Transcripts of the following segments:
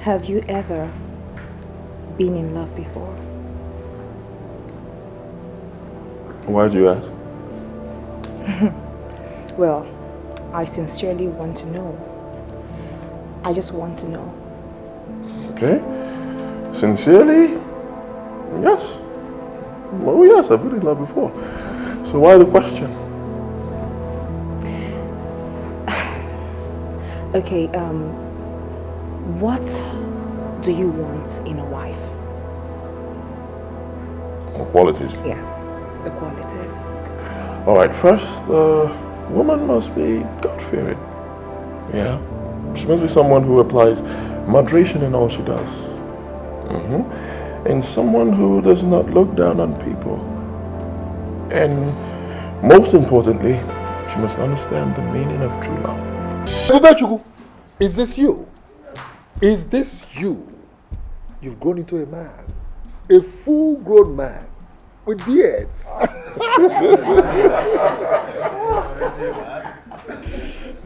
Have you ever been in love before? Why do you ask? Well, I sincerely want to know. I just want to know. Okay. Sincerely? Yes. Well, yes, I've been in love before. So why the question? Okay, what do you want in a wife? Qualities. Yes, the qualities. All right, first, the woman must be God-fearing. Yeah. She must be someone who applies moderation in all she does. And someone who does not look down on people. And most importantly, she must understand the meaning of true love. Is this you? Is this you? You've grown into a man. A full-grown man with beards.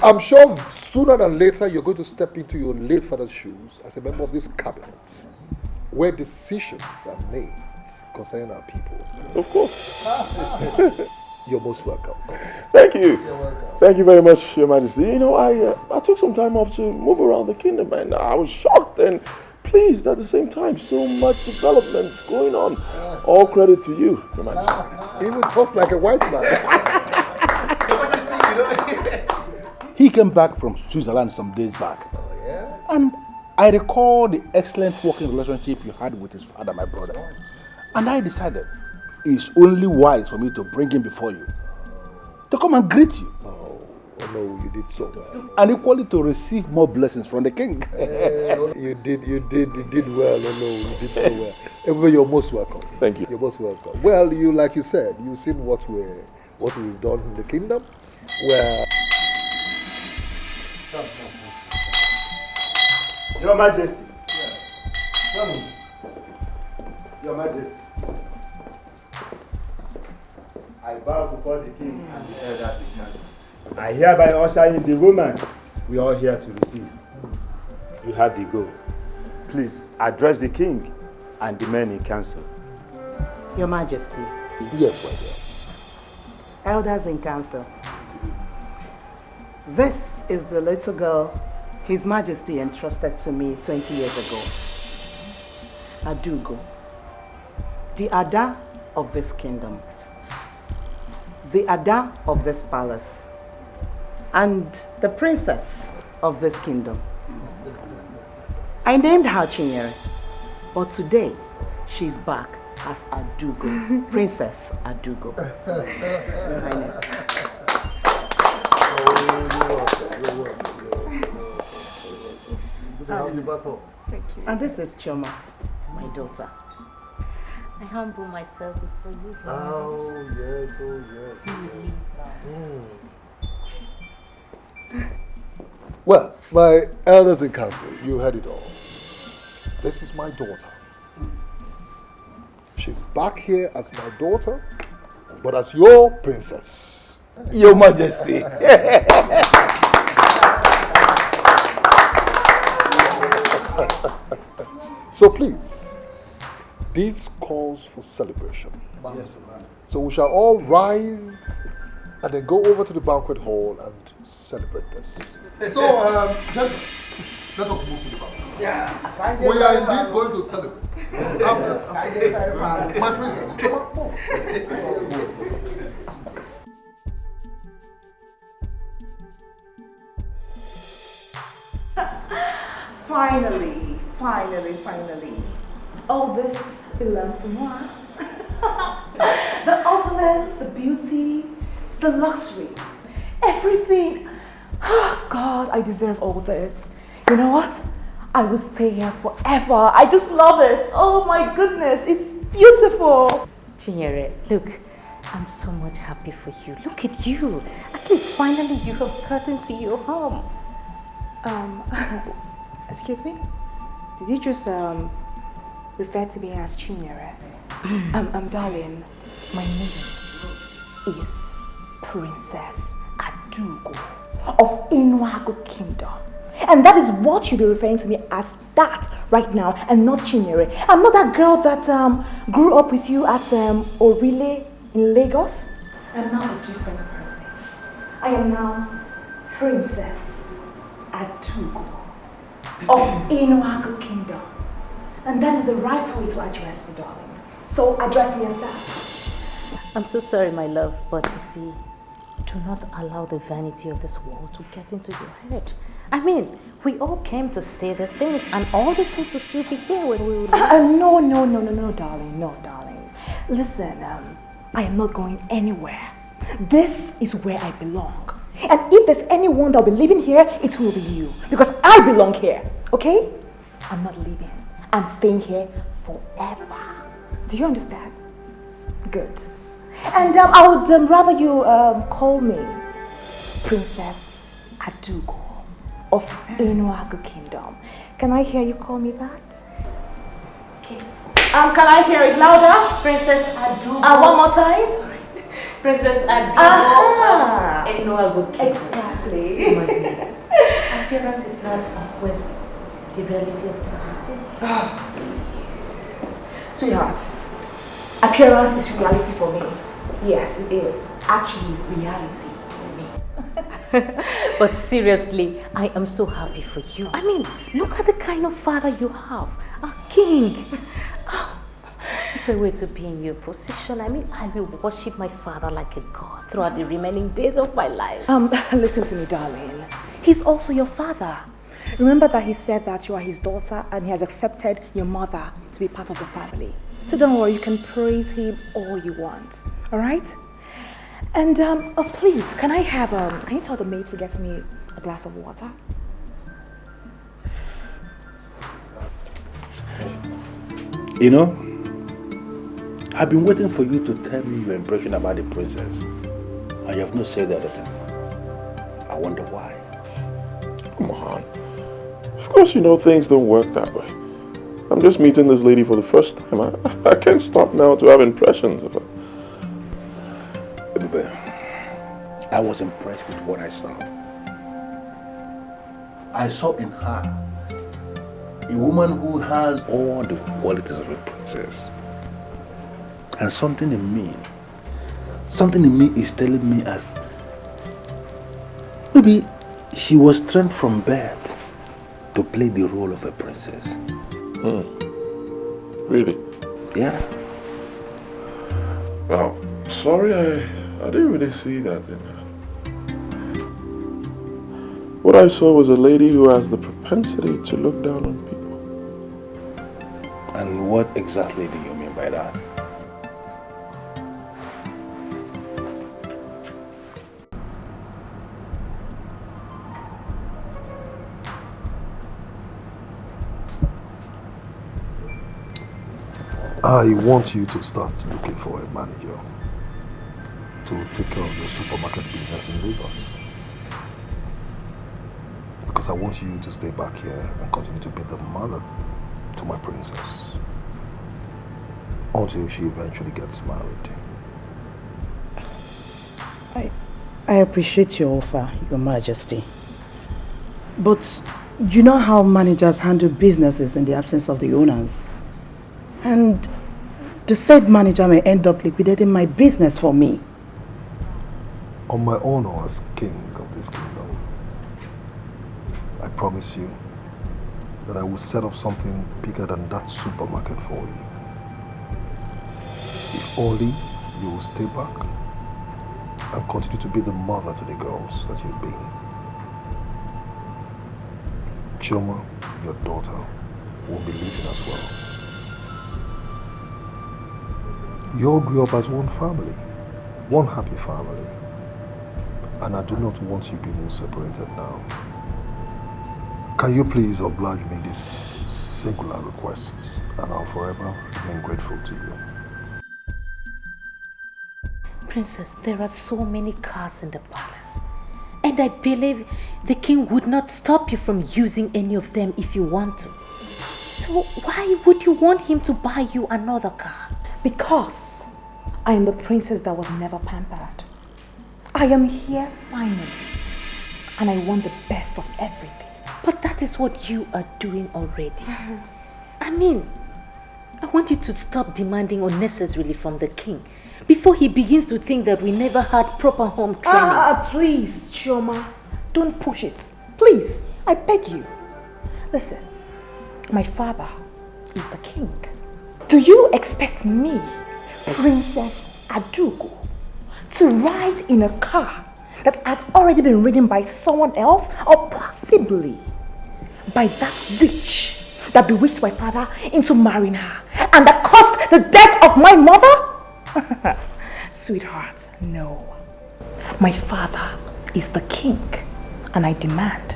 I'm sure sooner than later you're going to step into your late father's shoes as a member of this cabinet where decisions are made concerning our people. Of course. You're most welcome. Thank you. You're welcome. Thank you very much, Your Majesty. You know, I took some time off to move around the kingdom, and I was shocked and pleased at the same time. So much development going on. All credit to you, Your Majesty. He would talk like a white man. He came back from Switzerland some days back. Oh, yeah? And I recall the excellent working relationship you had with his father, my brother. And I decided it's only wise for me to bring him before you to come and greet you. Oh no, you did so well. And equally to receive more blessings from the king. You did well. Oh no, you did so well. Everybody, you're most welcome. Thank you. You're most welcome. Well, like you said, you've seen what we've done in the kingdom. Well, Your Majesty. Come in. Your Majesty. I bow before the king and the elders of the council. I hereby usher in the woman we are here to receive. You have the go. Please address the king and the men in council. Your Majesty. yes, my dear. Elders in council. This is the little girl His Majesty entrusted to me 20 years ago. Adugo, the Ada of this kingdom, the Ada of this palace, and the princess of this kingdom. I named her Chinyere, but today she's back as Adugo, Princess Adugo. Your Highness. Thank you. And this is Choma, my daughter. I humble myself before you. Oh, yes, Well, my elders in council, you heard it all. This is my daughter. She's back here as my daughter, but as your princess. Your Majesty. So please, this calls for celebration. Yes, so we shall all rise and then go over to the banquet hall and celebrate this. So, gentlemen, let us move to the banquet. Yeah. We are indeed going to celebrate. My princess, come on. Finally. All this belongs to moi. The opulence, the beauty, the luxury, everything. Oh God, I deserve all this. You know what? I will stay here forever. I just love it. Oh my goodness, it's beautiful. Chinyere, look, I'm so much happy for you. Look at you. At least finally you have gotten to your home. Excuse me? Did you just refer to me as Chinyere? Darling, my name is Princess Adugo of Inuago Kingdom. And that is what you'll be referring to me as that right now, and not Chinyere. I'm not that girl that grew up with you at Orile in Lagos. I'm now a different person. I am now Princess Adugo of Inoago Kingdom. And that is the right way to address me, darling. So address me as that. I'm so sorry, my love, but you see, do not allow the vanity of this world to get into your head. I mean, we all came to say these things, and all these things will still be here when we will No, darling, no, darling. Listen, I am not going anywhere. This is where I belong. And if there's anyone that will be living here, it will be you. Because I belong here, okay? I'm not leaving. I'm staying here forever. Do you understand? Good. And I would rather you call me Princess Adugo of Inoago Kingdom. Can I hear you call me that? Okay. Can I hear it louder? Princess Adugo. One more time. Sorry. Princess Adugo of Inoago Kingdom. Exactly. See, my dear, appearance is not always the reality of things we see. Sweetheart, appearance is reality for me. Yes, it is. Actually, reality for me. But seriously, I am so happy for you. I mean, look at the kind of father you have. A king. If I were to be in your position, I mean, I will worship my father like a god throughout the remaining days of my life. Listen to me, darling. He's also your father. Remember that he said that you are his daughter and he has accepted your mother to be part of the family. So don't worry, you can praise him all you want. All right? And please, can you tell the maid to get me a glass of water? You know, I've been waiting for you to tell me your impression about the princess. And you have not said anything. I wonder why. Come on. Of course you know things don't work that way. I'm just meeting this lady for the first time. I can't stop now to have impressions of her. Baby, I was impressed with what I saw. I saw in her a woman who has all the qualities of a princess. And something in me is telling me as maybe she was trained from birth to play the role of a princess. Really? Yeah. Well, sorry, I didn't really see that in her. What I saw was a lady who has the propensity to look down on people. And what exactly do you mean by that? I want you to start looking for a manager to take care of the supermarket business in Lagos. Because I want you to stay back here and continue to be the mother to my princess until she eventually gets married. I appreciate your offer, Your Majesty. But you know how managers handle businesses in the absence of the owners. And the said manager may end up liquidating my business for me. On my honor as king of this kingdom, I promise you that I will set up something bigger than that supermarket for you. If only you will stay back and continue to be the mother to the girls that you've been. Choma, your daughter, will be leaving as well. You all grew up as one family, one happy family. And I do not want you people separated now. Can you please oblige me this singular request, and I'll forever remain grateful to you. Princess, there are so many cars in the palace. And I believe the king would not stop you from using any of them if you want to. So why would you want him to buy you another car? Because I am the princess that was never pampered. I am here finally, and I want the best of everything. But that is what you are doing already. I mean, I want you to stop demanding unnecessarily from the king before he begins to think that we never had proper home training. Please, Chioma, don't push it. Please, I beg you. Listen, my father is the king. Do you expect me, Princess Adugo, to ride in a car that has already been ridden by someone else, or possibly by that witch that bewitched my father into marrying her and that caused the death of my mother? Sweetheart, no. My father is the king and I demand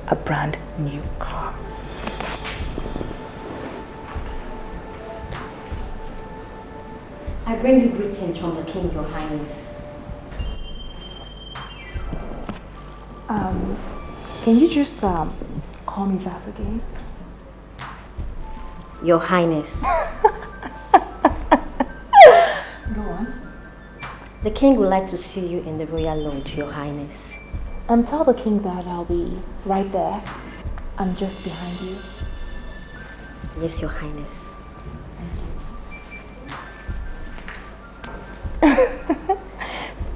a brand new car. I bring you greetings from the king, your highness. Can you just call me that again? Your highness. Go on. The king would like to see you in the royal lodge, your highness. Tell the king that I'll be right there. I'm just behind you. Yes, your highness.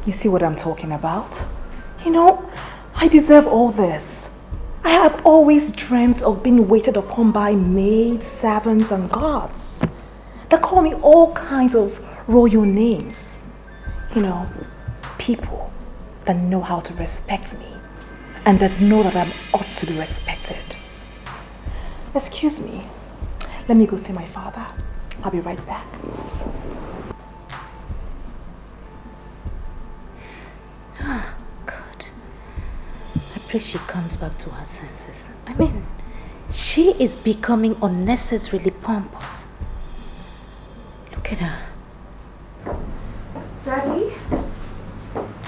You see what I'm talking about? You know, I deserve all this. I have always dreamt of being waited upon by maids, servants, and guards. They call me all kinds of royal names. You know, people that know how to respect me and that know that I ought to be respected. Excuse me. Let me go see my father. I'll be right back. God. I pray she comes back to her senses. I mean, she is becoming unnecessarily pompous. Look at her. Daddy?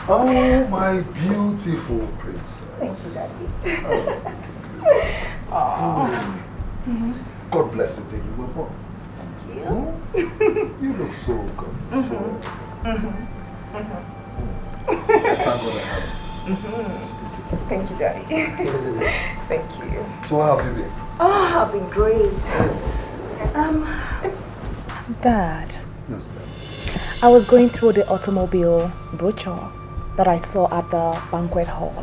Oh, my beautiful princess. Thank you, Daddy. God bless the day you were born. Thank you. You look so good. Thank God I have. Thank you, Daddy. Thank you. So how have you been? Oh, I've been great. Dad. Yes, Dad. I was going through the automobile brochure that I saw at the banquet hall.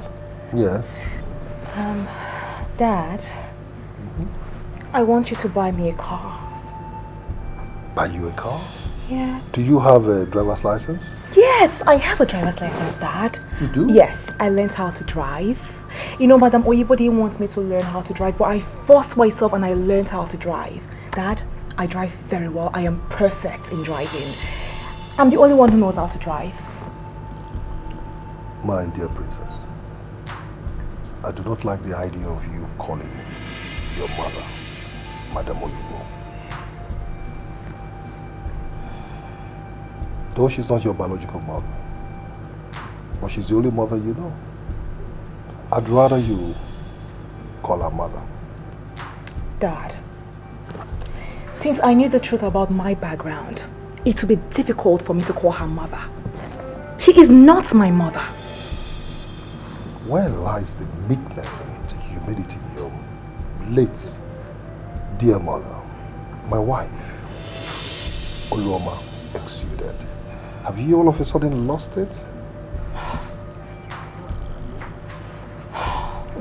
Yes. Dad, I want you to buy me a car. Buy you a car? Yeah. Do you have a driver's license? Yes, I have a driver's license, Dad. You do? Yes, I learned how to drive. You know, Madam Oyibo didn't want me to learn how to drive, but I forced myself and I learned how to drive. Dad, I drive very well. I am perfect in driving. I'm the only one who knows how to drive. My dear princess, I do not like the idea of you calling your mother Madam Oyibo. Though she's not your biological mother, but she's the only mother you know. I'd rather you call her mother. Dad, since I knew the truth about my background, it would be difficult for me to call her mother. She is not my mother. Where lies the meekness and humility your late dear mother, my wife, Oloma, exuded? Have you all of a sudden lost it?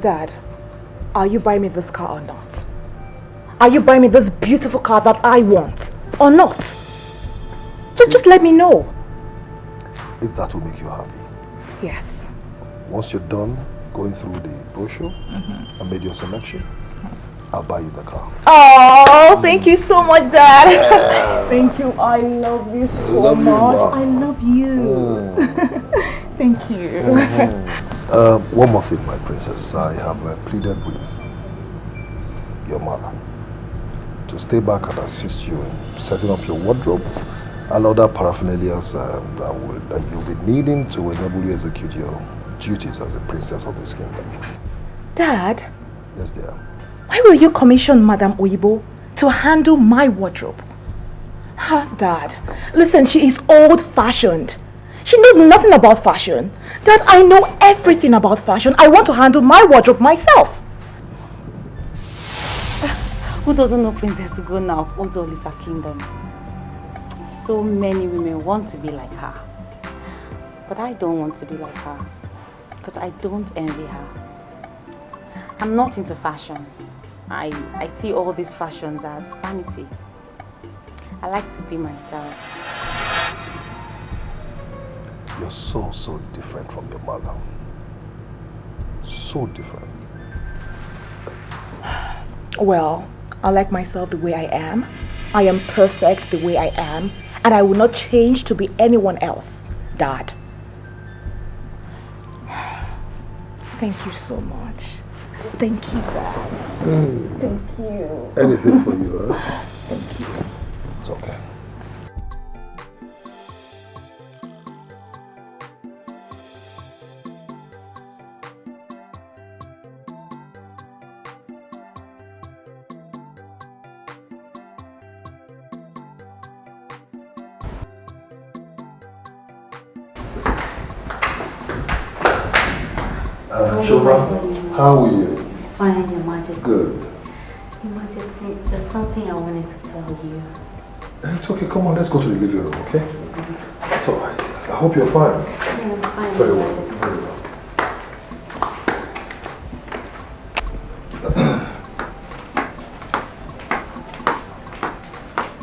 Dad, are you buying me this car or not? Are you buying me this beautiful car that I want or not? Just let me know. If that will make you happy. Yes. Once you're done going through the brochure and made your selection, I'll buy you the car. Oh, thank you so much, Dad. Thank you. I love you so much. I love you. Thank you. One more thing, my princess. I have pleaded with your mother to stay back and assist you in setting up your wardrobe and other paraphernalia that you'll be needing to enable you execute your duties as a princess of this kingdom. Dad? Yes, dear. Why will you commission Madam Oyibo to handle my wardrobe? Dad, listen, she is old-fashioned. She knows nothing about fashion. Dad, I know everything about fashion. I want to handle my wardrobe myself. Who doesn't know Princess Ugonna of Ozol is her kingdom? So many women want to be like her. But I don't want to be like her. Because I don't envy her. I'm not into fashion. I see all these fashions as vanity. I like to be myself. You're so different from your mother. So different. Well, I like myself the way I am. I am perfect the way I am. And I will not change to be anyone else, Dad. Thank you so much. Thank you, Dad. Thank you. Anything for you, huh? Thank you. It's okay. Chacha, how are you? Fine, Your Majesty. Good. Your Majesty, there's something I wanted to tell you. It's okay, come on, let's go to the living room, okay? It's alright. I hope you're fine. Yeah, I'm fine, Very Your well, Majesty. very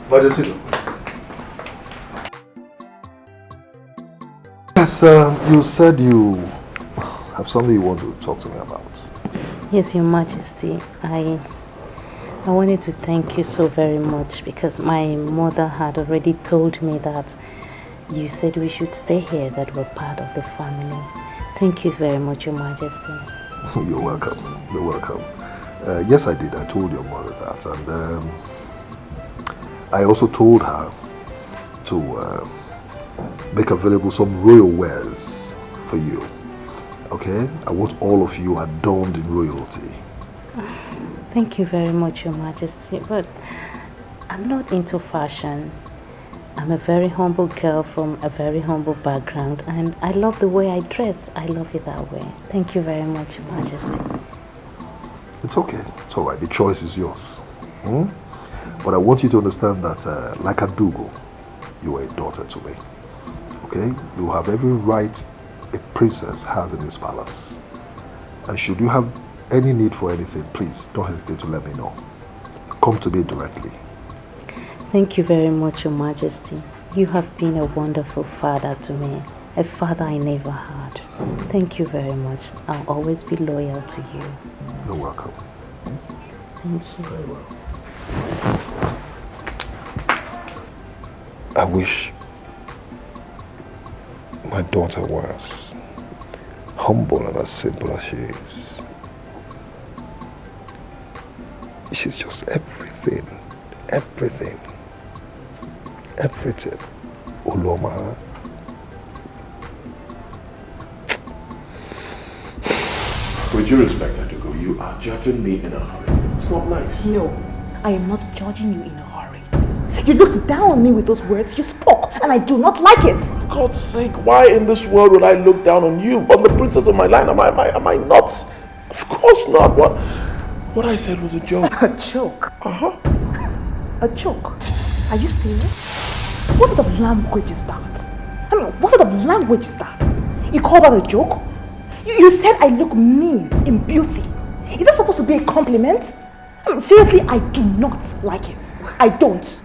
well. Majesty. Yes, you said you have something you want to talk to me about. Yes, Your Majesty. I wanted to thank you so very much because my mother had already told me that you said we should stay here, that we're part of the family. Thank you very much, Your Majesty. You're welcome. You're welcome. Yes, I did. I told your mother that. And I also told her to make available some royal wares for you. Okay? I want all of you adorned in royalty. Thank you very much, Your Majesty, but I'm not into fashion. I'm a very humble girl from a very humble background, and I love the way I dress. I love it that way. Thank you very much, Your Majesty. It's okay. It's all right. The choice is yours. But I want you to understand that, like a Dougal, you are a daughter to me. Okay? You have every right a princess has in this palace. And should you have any need for anything, please don't hesitate to let me know. Come to me directly. Thank you very much, Your Majesty. You have been a wonderful father to me, a father I never had. Thank you very much. I'll always be loyal to you. You're welcome. Thank you. Very well. I wish my daughter was humble and as simple as she is. She's just everything. Uloma. With due respect, Adugo, you are judging me in a hurry. It's not nice. No, I am not judging you in a hurry. You looked down on me with those words you spoke, and I do not like it. For God's sake, why in this world would I look down on you? On the princess of my line, am I nuts? Of course not. What I said was a joke. A joke? Uh-huh. A joke? Are you serious? What sort of language is that? I mean, what sort of language is that? You call that a joke? You said I look mean in beauty. Is that supposed to be a compliment? I mean, seriously, I do not like it. I don't.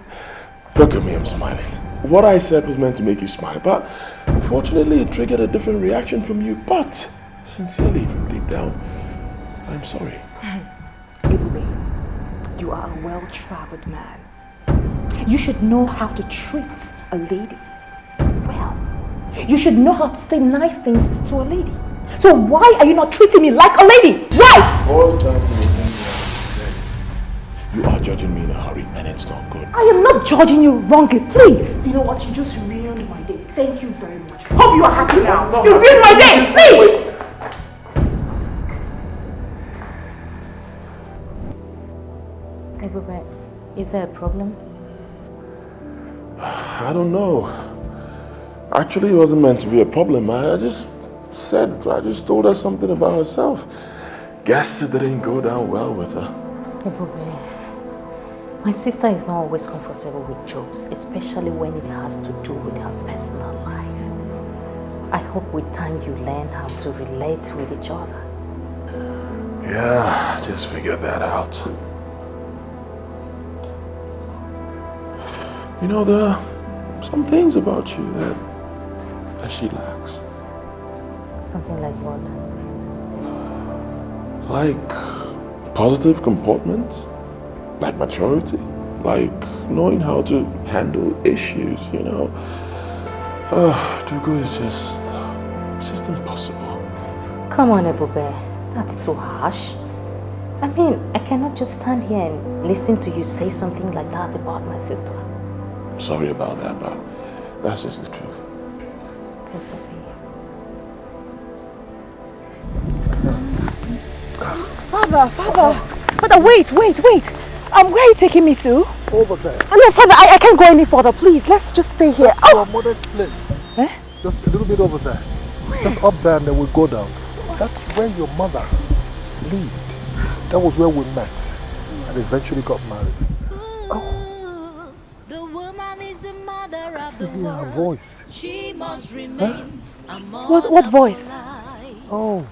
Look at me, I'm smiling. What I said was meant to make you smile, but unfortunately it triggered a different reaction from you. But sincerely, from deep down, I'm sorry. Ebube, you are a well-traveled man. You should know how to treat a lady well. You should know how to say nice things to a lady. So why are you not treating me like a lady? Why? Boils down to the same thing. You are judging me in a hurry, and it's not good. I am not judging you wrongly, please. You know what? You just ruined my day. Thank you very much. Hope you are happy now. You ruined my day, please. Ebube, is there a problem? I don't know. Actually, it wasn't meant to be a problem. I just told her something about herself. Guess it didn't go down well with her. Ebube, My sister is not always comfortable with jokes, especially when it has to do with her personal life. I hope with time you learn how to relate with each other. Yeah, just figure that out. You know, there are some things about you that she lacks. Something like what? Like positive comportment, like maturity, like knowing how to handle issues, you know. Dugo is just impossible. Come on, Ebube. That's too harsh. I mean, I cannot just stand here and listen to you say something like that about my sister. Sorry about that, but that's just the truth. It's okay. Father, wait. Where are you taking me to? Over there. No, Father, I can't go any further, please. Let's just stay here. That's your mother's place. Eh? Just a little bit over there. Just up there and then we'll go down. That's where your mother lived. That was where we met and eventually got married. Oh. The woman is the mother of the Hear her world. voice. She must remain a mother What voice? for life. Oh.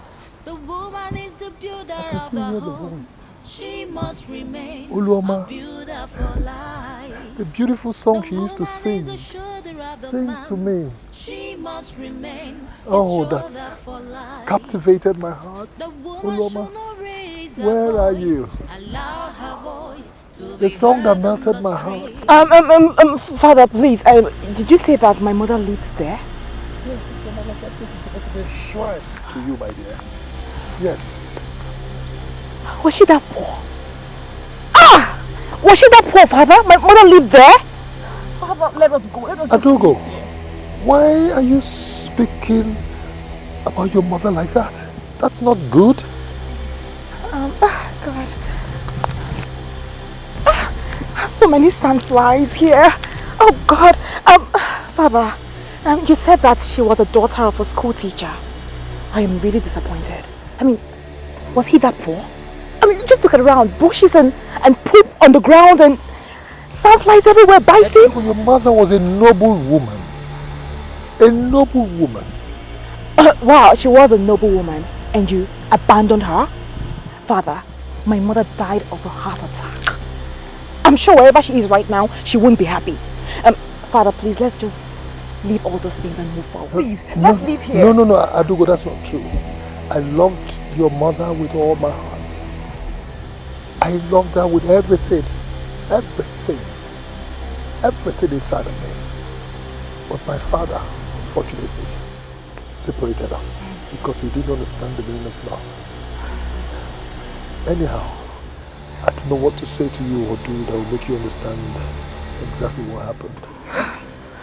The woman is the builder I of can the hear the home. She must remain Uluoma. a builder for life. The beautiful song The she used to woman sing. is the shoulder of the Sing man. to me. She must remain Oh, his that's shoulder for life. captivated my heart. The woman Uluoma, should not raise her where are voice. you? Allow her voice to The be song that heard on melted the my heart. street. Father, please. Did you say that my mother lives there? Yes, it's your mother's like this is supposed to be a shrine to you, my dear. Yes. Was she that poor? Was she that poor, Father? My mother lived there? Father, let us go. Adogo, why are you speaking about your mother like that? That's not good. God. So many sandflies here. Oh, God. Father, you said that she was a daughter of a school teacher. I am really disappointed. I mean, was he that poor? I mean, just look around. Bushes and poop on the ground and sandflies everywhere biting. Your mother was a noble woman. A noble woman. Wow, she was a noble woman and you abandoned her? Father, my mother died of a heart attack. I'm sure wherever she is right now, she won't be happy. Father, please, let's just leave all those things and move forward. Please, let's leave here. No, Adogo, that's not true. I loved your mother with all my heart. I loved her with everything. Everything inside of me. But my father, unfortunately, separated us because he didn't understand the meaning of love. Anyhow, I don't know what to say to you or do that will make you understand exactly what happened.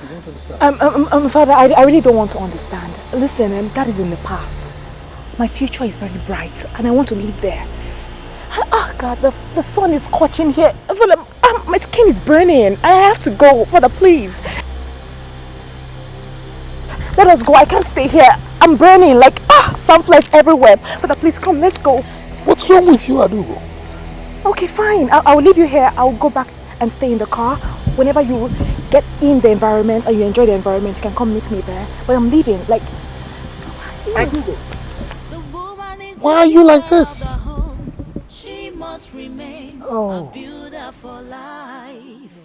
You don't understand? Father, I really don't want to understand. Listen, that is in the past. My future is very bright and I want to live there. Oh God, the sun is scorching here. Father, my skin is burning. I have to go. Father, please. Let us go. I can't stay here. I'm burning like sunflies everywhere. Father, please come. Let's go. What's wrong with you, Adogo? Okay, fine. I'll leave you here. I'll go back and stay in the car. Whenever you get in the environment and you enjoy the environment, you can come meet me there. But I'm leaving. Like, Adogo, why are you like this? She must remain a builder for life.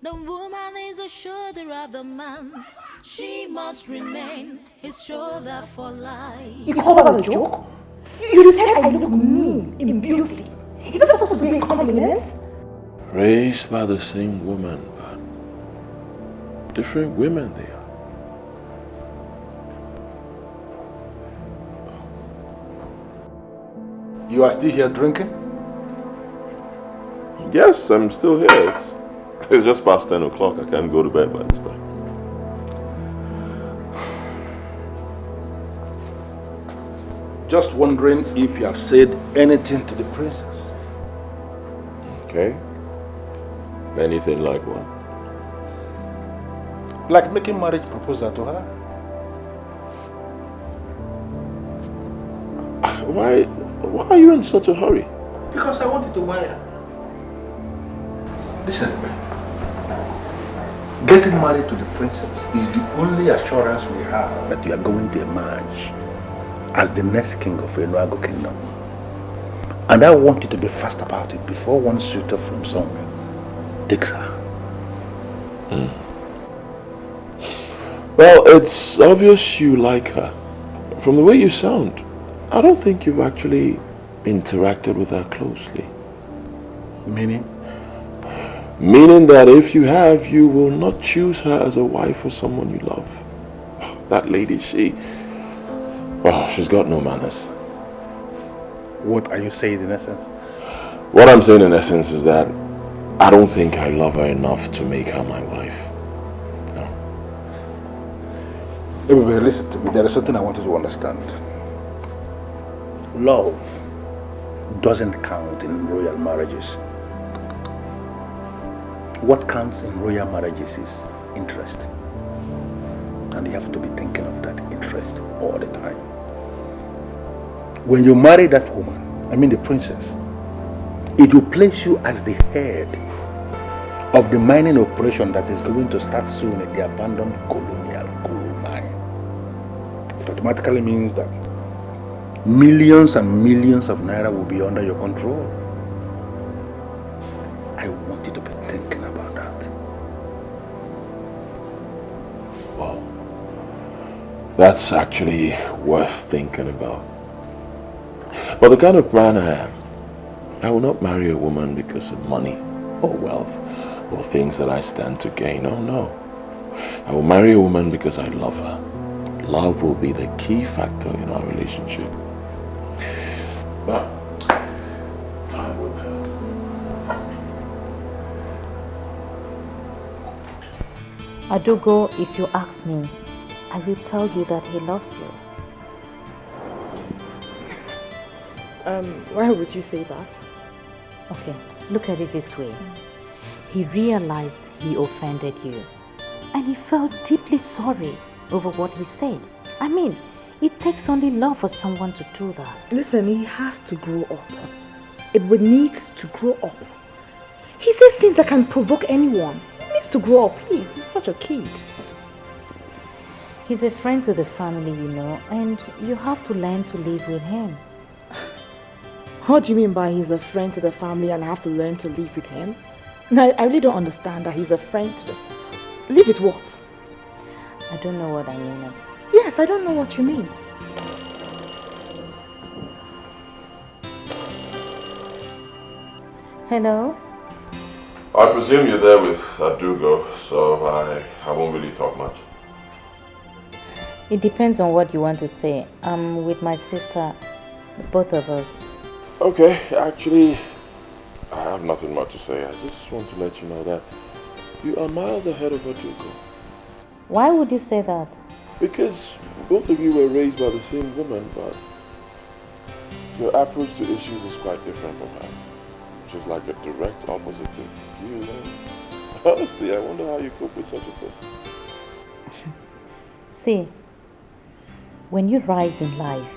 The woman is the shoulder of the man. She must remain his shoulder for life. You call that a joke? You said I look mean in beauty. Is that supposed to be a compliment? Raised by the same woman, but different women they are. You are still here drinking? Yes, I'm still here. It's just past 10 o'clock. I can't go to bed by this time. Just wondering if you have said anything to the princess. Okay. Anything like what? Like making marriage proposal to her? Why are you in such a hurry? Because I wanted to marry her. Listen, getting married to the princess is the only assurance we have that you are going to emerge as the next king of Enuago Kingdom. And I want you to be fast about it before one suitor from somewhere takes her. Well, it's obvious you like her. From the way you sound, I don't think you've actually interacted with her closely. Meaning? Meaning that if you have, you will not choose her as a wife for someone you love. That lady, well, she's got no manners. What are you saying in essence? What I'm saying in essence is that I don't think I love her enough to make her my wife. No. Everybody, listen to me. There is something I want you to understand. Love doesn't count in royal marriages. What counts in royal marriages is interest. And you have to be thinking of that interest all the time. When you marry that woman, I mean the princess, it will place you as the head of the mining operation that is going to start soon in the abandoned colonial gold mine. It automatically means that millions and millions of naira will be under your control. I want you to be thinking about that. Wow. That's actually worth thinking about. But the kind of man I am, I will not marry a woman because of money or wealth or things that I stand to gain. Oh no. I will marry a woman because I love her. Love will be the key factor in our relationship. But time will tell. Adugo, if you ask me, I will tell you that he loves you. Why would you say that? Okay, look at it this way. He realized he offended you, and he felt deeply sorry over what he said. I mean, it takes only love for someone to do that. Listen, he has to grow up. Edward needs to grow up. He says things that can provoke anyone. He needs to grow up, please. He's such a kid. He's a friend to the family, you know, and you have to learn to live with him. What do you mean by he's a friend to the family and I have to learn to live with him? No, I really don't understand that he's a friend to the... Live with what? I don't know what I mean. Yes, I don't know what you mean. Hello? I presume you're there with Adugo, so I won't really talk much. It depends on what you want to say. I'm with my sister, both of us. Okay, actually, I have nothing much to say. I just want to let you know that you are miles ahead of Adugo. Why would you say that? Because both of you were raised by the same woman, but your approach to issues is quite different from her. Just like a direct opposite to you. Honestly, I wonder how you cope with such a person. See, when you rise in life,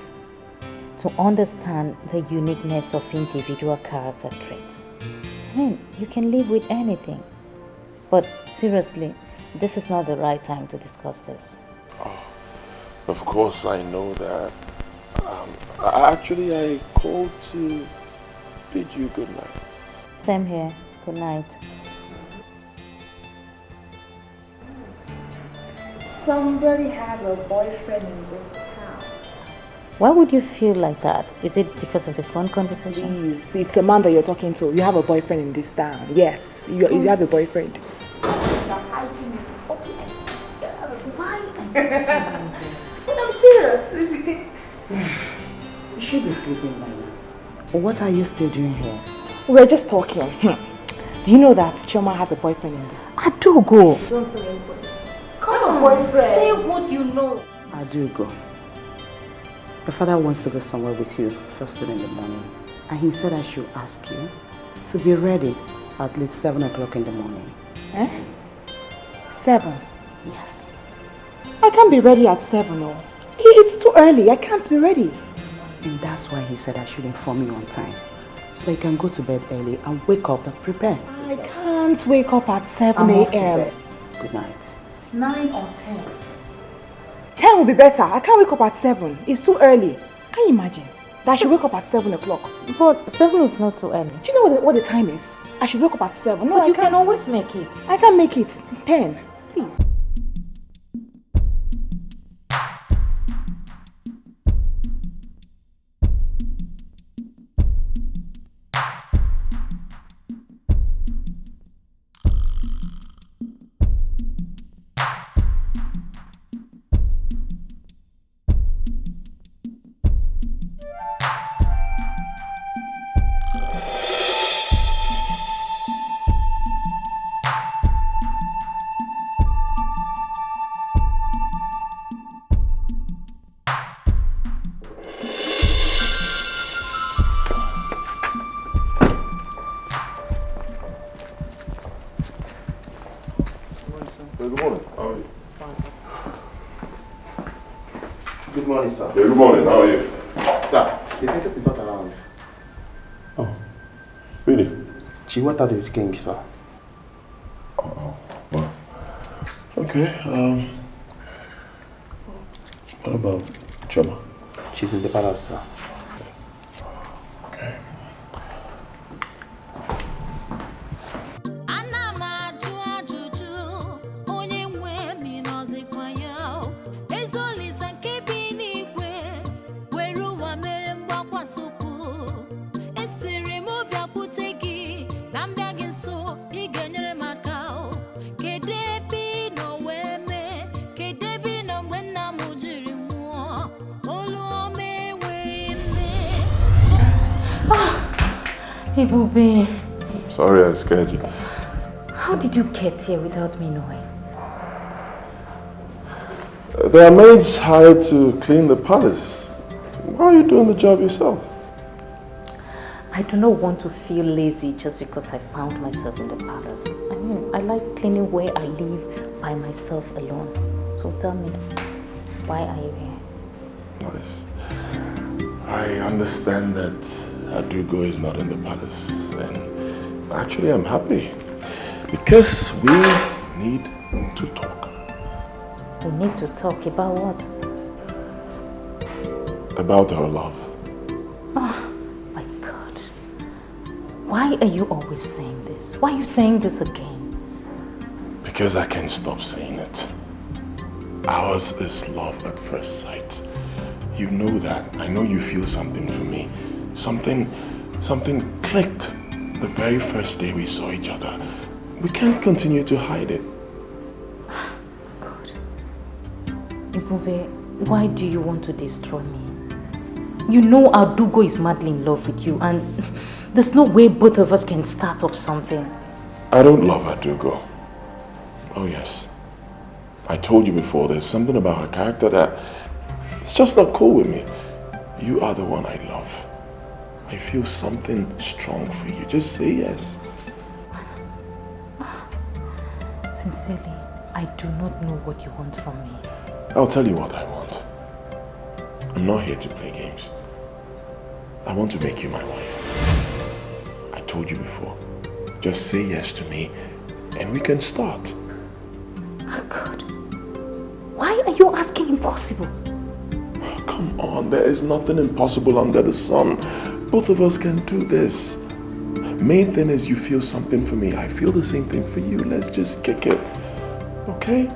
to understand the uniqueness of individual character traits, I mean, you can live with anything. But seriously, this is not the right time to discuss this. Oh, of course I know that. I called to bid you good night. Same here. Good night. Somebody has a boyfriend in this town. Why would you feel like that? Is it because of the phone conversation? Please, it's a man that you're talking to. You have a boyfriend in this town. Yes, you have a boyfriend. But I'm serious. You should be sleeping by now. What are you still doing here? We're just talking. Do you know that Chioma has a boyfriend in this? I do go. Don't tell anybody. Come on, boyfriend. Say what you know. I do go. Your father wants to go somewhere with you first thing in the morning. And he said I should ask you to be ready at least 7 o'clock in the morning. Eh? 7? Yes. I can't be ready at 7, no. It's too early. I can't be ready. And that's why he said I should inform you on time, So you can go to bed early and wake up and prepare. I can't wake up at 7 a.m. Good night. 9 or 10. 10 will be better. I can't wake up at 7. It's too early. Can you imagine? That I should wake up at 7 o'clock. But 7 is not too early. Do you know what the time is? I should wake up at 7. No, but you can't. can always make it. I can't make it. 10. Please. Good morning. How are you? Fine, sir. Good morning, sir. Yeah, good morning. How are you? Sir, the princess is not around. Oh, really? She went out with the king, sir. Oh, well. Okay, what about Chama? She's in the palace, sir. Okay. Ibube. Sorry I scared you. How did you get here without me knowing? There are maids hired to clean the palace. Why are you doing the job yourself? I do not want to feel lazy just because I found myself in the palace. I mean, I like cleaning where I live by myself alone. So tell me, why are you here? Nice. I understand that Adugo is not in the palace, and actually I'm happy because we need to talk. We need to talk about what? About our love. Oh my God. Why are you always saying this? Why are you saying this again? Because I can't stop saying it. Ours is love at first sight. You know that. I know you feel something for me. Something clicked the very first day we saw each other. We can't continue to hide it. God. Ibube, why do you want to destroy me? You know Adugo is madly in love with you, and there's no way both of us can start up something. I don't love Adugo. Oh yes. I told you before, there's something about her character that it's just not cool with me. You are the one I love. I feel something strong for you. Just say yes. Sincerely, I do not know what you want from me. I'll tell you what I want. I'm not here to play games. I want to make you my wife. I told you before. Just say yes to me and we can start. Oh God. Why are you asking impossible? Oh, come on, there is nothing impossible under the sun. Both of us can do this. Main thing is you feel something for me. I feel the same thing for you. Let's just kick it. Okay?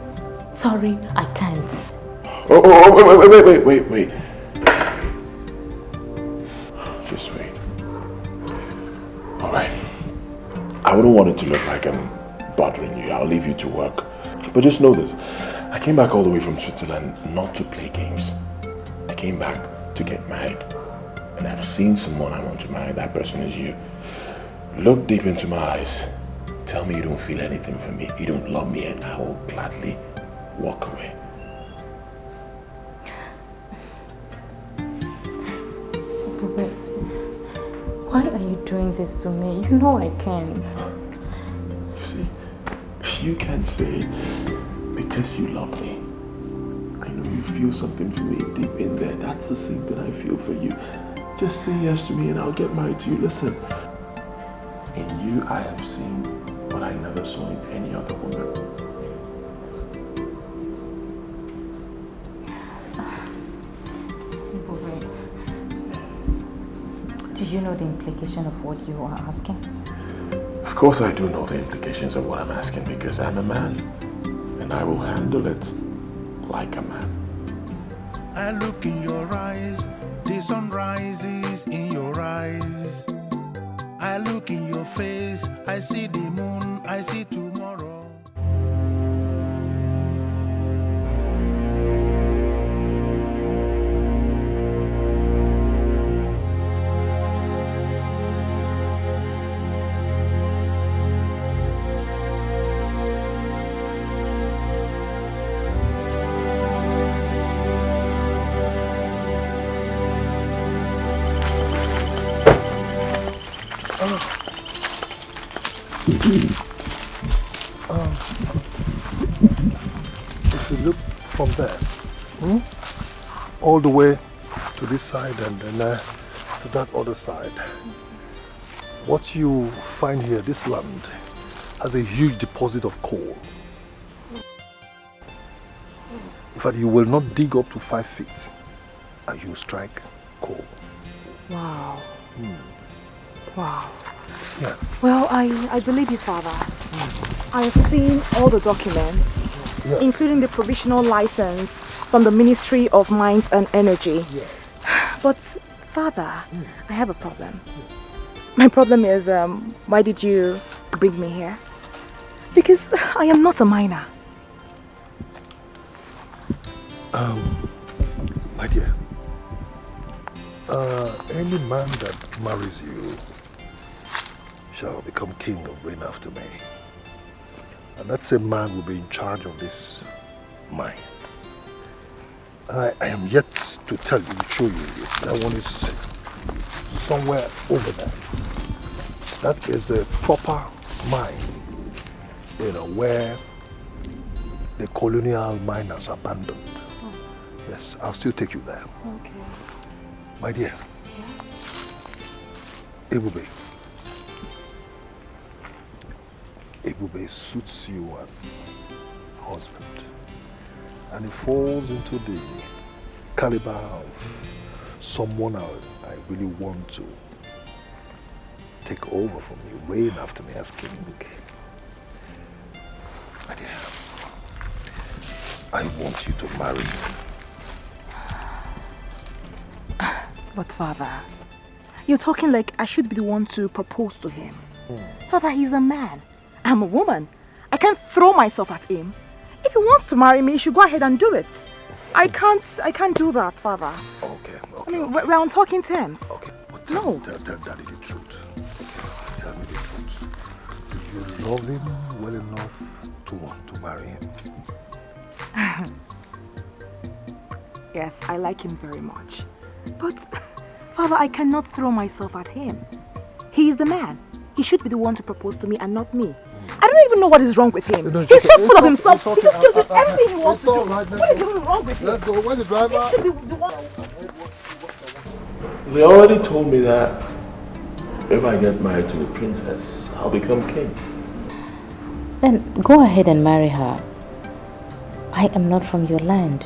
Sorry, I can't. Wait. Just wait. Alright. I wouldn't want it to look like I'm bothering you. I'll leave you to work. But just know this. I came back all the way from Switzerland not to play games. I came back to get married. And I've seen someone I want to marry. That person is you. Look deep into my eyes. Tell me you don't feel anything for me. You don't love me, and I will gladly walk away. But why are you doing this to me? You know I can't. You see, you can't say it because you love me. I know you feel something for me deep in there. That's the same thing I feel for you. Just say yes to me and I'll get married to you. Listen, in you I am seeing what I never saw in any other woman. Do you know the implication of what you are asking? Of course I do know the implications of what I'm asking because I'm a man and I will handle it like a man. I look in your eyes, the sun rises in your eyes. I look in your face, I see the moon, I see tomorrow. If you look from there, all the way to this side and then to that other side, what you find here, this land, has a huge deposit of coal. In fact, you will not dig up to 5 feet and you strike coal. Wow. Wow. Yes. Well, I believe you, Father. I have seen all the documents, Yes. including the provisional license from the Ministry of Mines and Energy. Yes. But, Father, I have a problem. My problem is, why did you bring me here? Because I am not a miner. My dear, any man that marries you shall become king of reign after me. And that same man will be in charge of this mine. I am yet to tell you, to show you, that one is somewhere over there. That is a proper mine, you know, where the colonial miners abandoned. Yes, I'll still take you there. Okay. My dear, Ebube suits you as husband, and it falls into the caliber of someone I really want to take over from you, reign after me as king. My dear, I want you to marry me. But Father, you're talking like I should be the one to propose to him. Father, he's a man. I'm a woman. I can't throw myself at him. If he wants to marry me, he should go ahead and do it. I can't do that, Father. Okay. I mean, we're on talking terms. Okay. But No. Tell Daddy the truth. Tell me the truth. Do you love him well enough to want to marry him? Yes, I like him very much. But, Father, I cannot throw myself at him. He is the man. He should be the one to propose to me and not me. I don't even know what is wrong with him. He's so full of himself. He just feels with everything he wants to do. What is even wrong with him? Let's go. Where's the driver? He should be the one. They already told me that if I get married to the princess, I'll become king. Then go ahead and marry her. I am not from your land.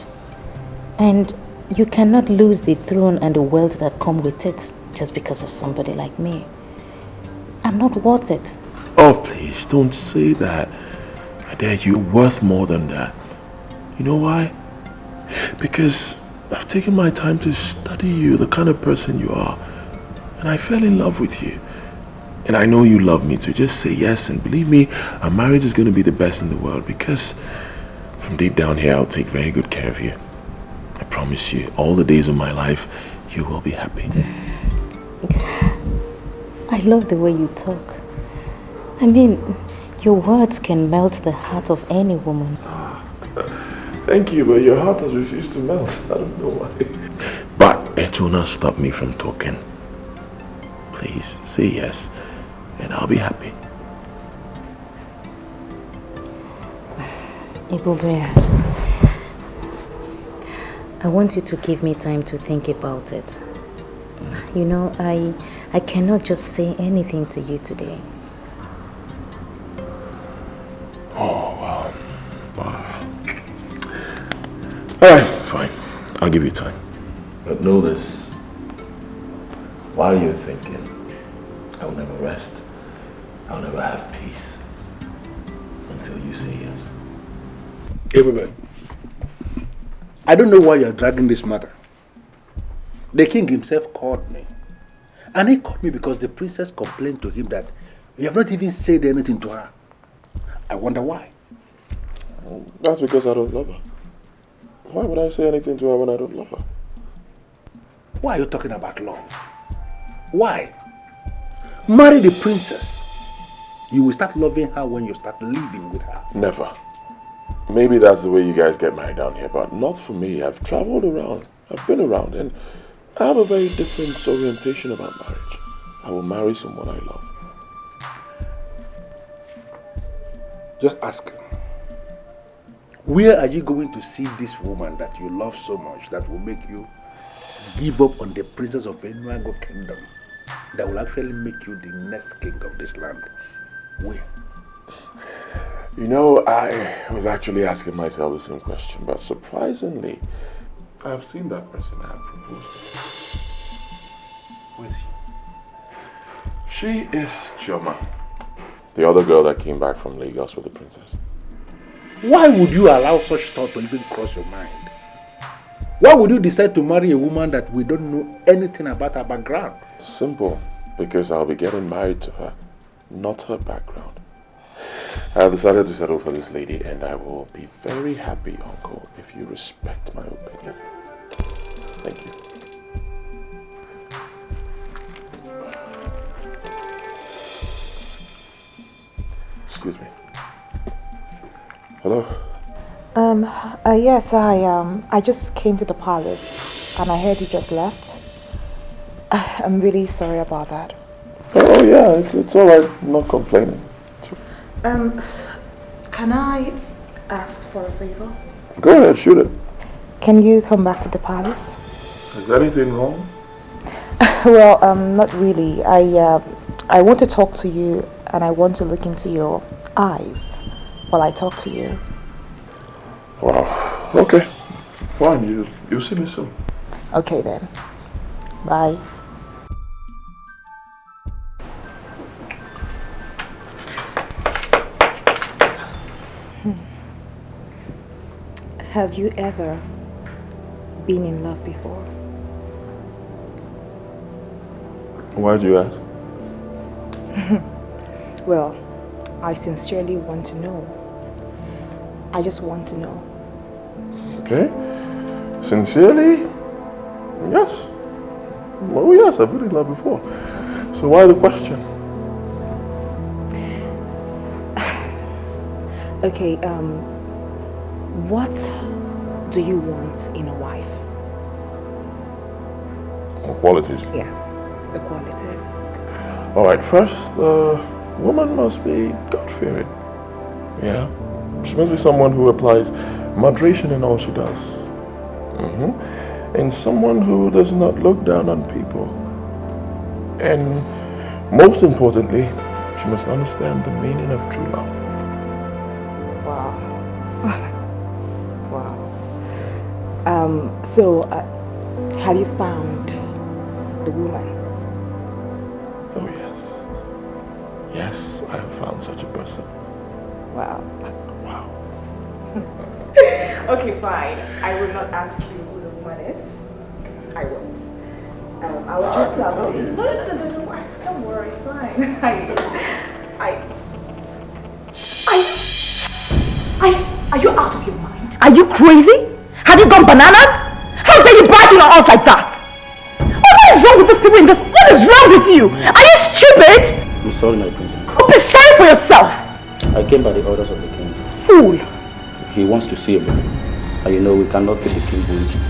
And you cannot lose the throne and the wealth that come with it just because of somebody like me. I'm not worth it. Oh, please, don't say that. I dare you're worth more than that. You know why? Because I've taken my time to study you, the kind of person you are. And I fell in love with you. And I know you love me too. Just say yes, and believe me, our marriage is going to be the best in the world because from deep down here, I'll take very good care of you. I promise you, all the days of my life, you will be happy. I love the way you talk. I mean, your words can melt the heart of any woman. Thank you, but your heart has refused to melt. I don't know why. But it will not stop me from talking. Please, say yes, and I'll be happy. Ibube, I want you to give me time to think about it. You know, I cannot just say anything to you today. Oh, wow. Wow. Alright, fine. I'll give you time. But know this. While you're thinking, I'll never rest. I'll never have peace. Until you say yes. Everybody, I don't know why you're dragging this matter. The king himself called me. And he called me because the princess complained to him that you have not even said anything to her. I wonder why. That's because I don't love her. Why would I say anything to her when I don't love her? Why are you talking about love? Why? Marry the princess. You will start loving her when you start living with her. Never. Maybe that's the way you guys get married down here, but not for me. I've traveled around. I've been around, and I have a very different orientation about marriage. I will marry someone I love. Just ask her. Where are you going to see this woman that you love so much that will make you give up on the princess of Enuago kingdom that will actually make you the next king of this land? Where? You know, I was actually asking myself the same question, but surprisingly, I have seen that person I have proposed to. Who is she? She is Chioma, the other girl that came back from Lagos with the princess. Why would you allow such thought to even cross your mind? Why would you decide to marry a woman that we don't know anything about her background? Simple, because I'll be getting married to her, not her background. I have decided to settle for this lady, and I will be very happy, Uncle, if you respect my opinion. Thank you. Excuse me. Hello? Yes, I just came to the palace and I heard you just left. I'm really sorry about that. Oh yeah, it's alright. I'm not complaining. Can I ask for a favor? Go ahead, shoot it. Can you come back to the palace? Is anything wrong? Well, not really. I want to talk to you and I want to look into your eyes while I talk to you. Wow. Okay. Fine. You'll see me soon. Okay then. Bye. Have you ever been in love before? Why do you ask? Well, I sincerely want to know. I just want to know. Okay. Sincerely? Yes. Oh yes, I've been in love before. So why the question? Okay, what do you want in a wife? Qualities. Yes, the qualities. Alright, first, the woman must be God-fearing. Yeah. She must be someone who applies moderation in all she does. And someone who does not look down on people. And most importantly, she must understand the meaning of true love. Wow. Wow. So, have you found the woman? Oh yes. Yes, I have found such a person. Wow. Wow. Okay, fine. I will not ask you who the woman is. I won't. I will just tell you. No, don't worry, it's fine. Are you out of your mind? Are you crazy? Have you gone bananas? How dare you barge in on us like that? What is wrong with these people in this? What is wrong with you? Are you stupid? I'm sorry, my princess. Oh, be sorry for yourself. I came by the orders of the king. Fool. He wants to see him. And you know we cannot keep the king waiting.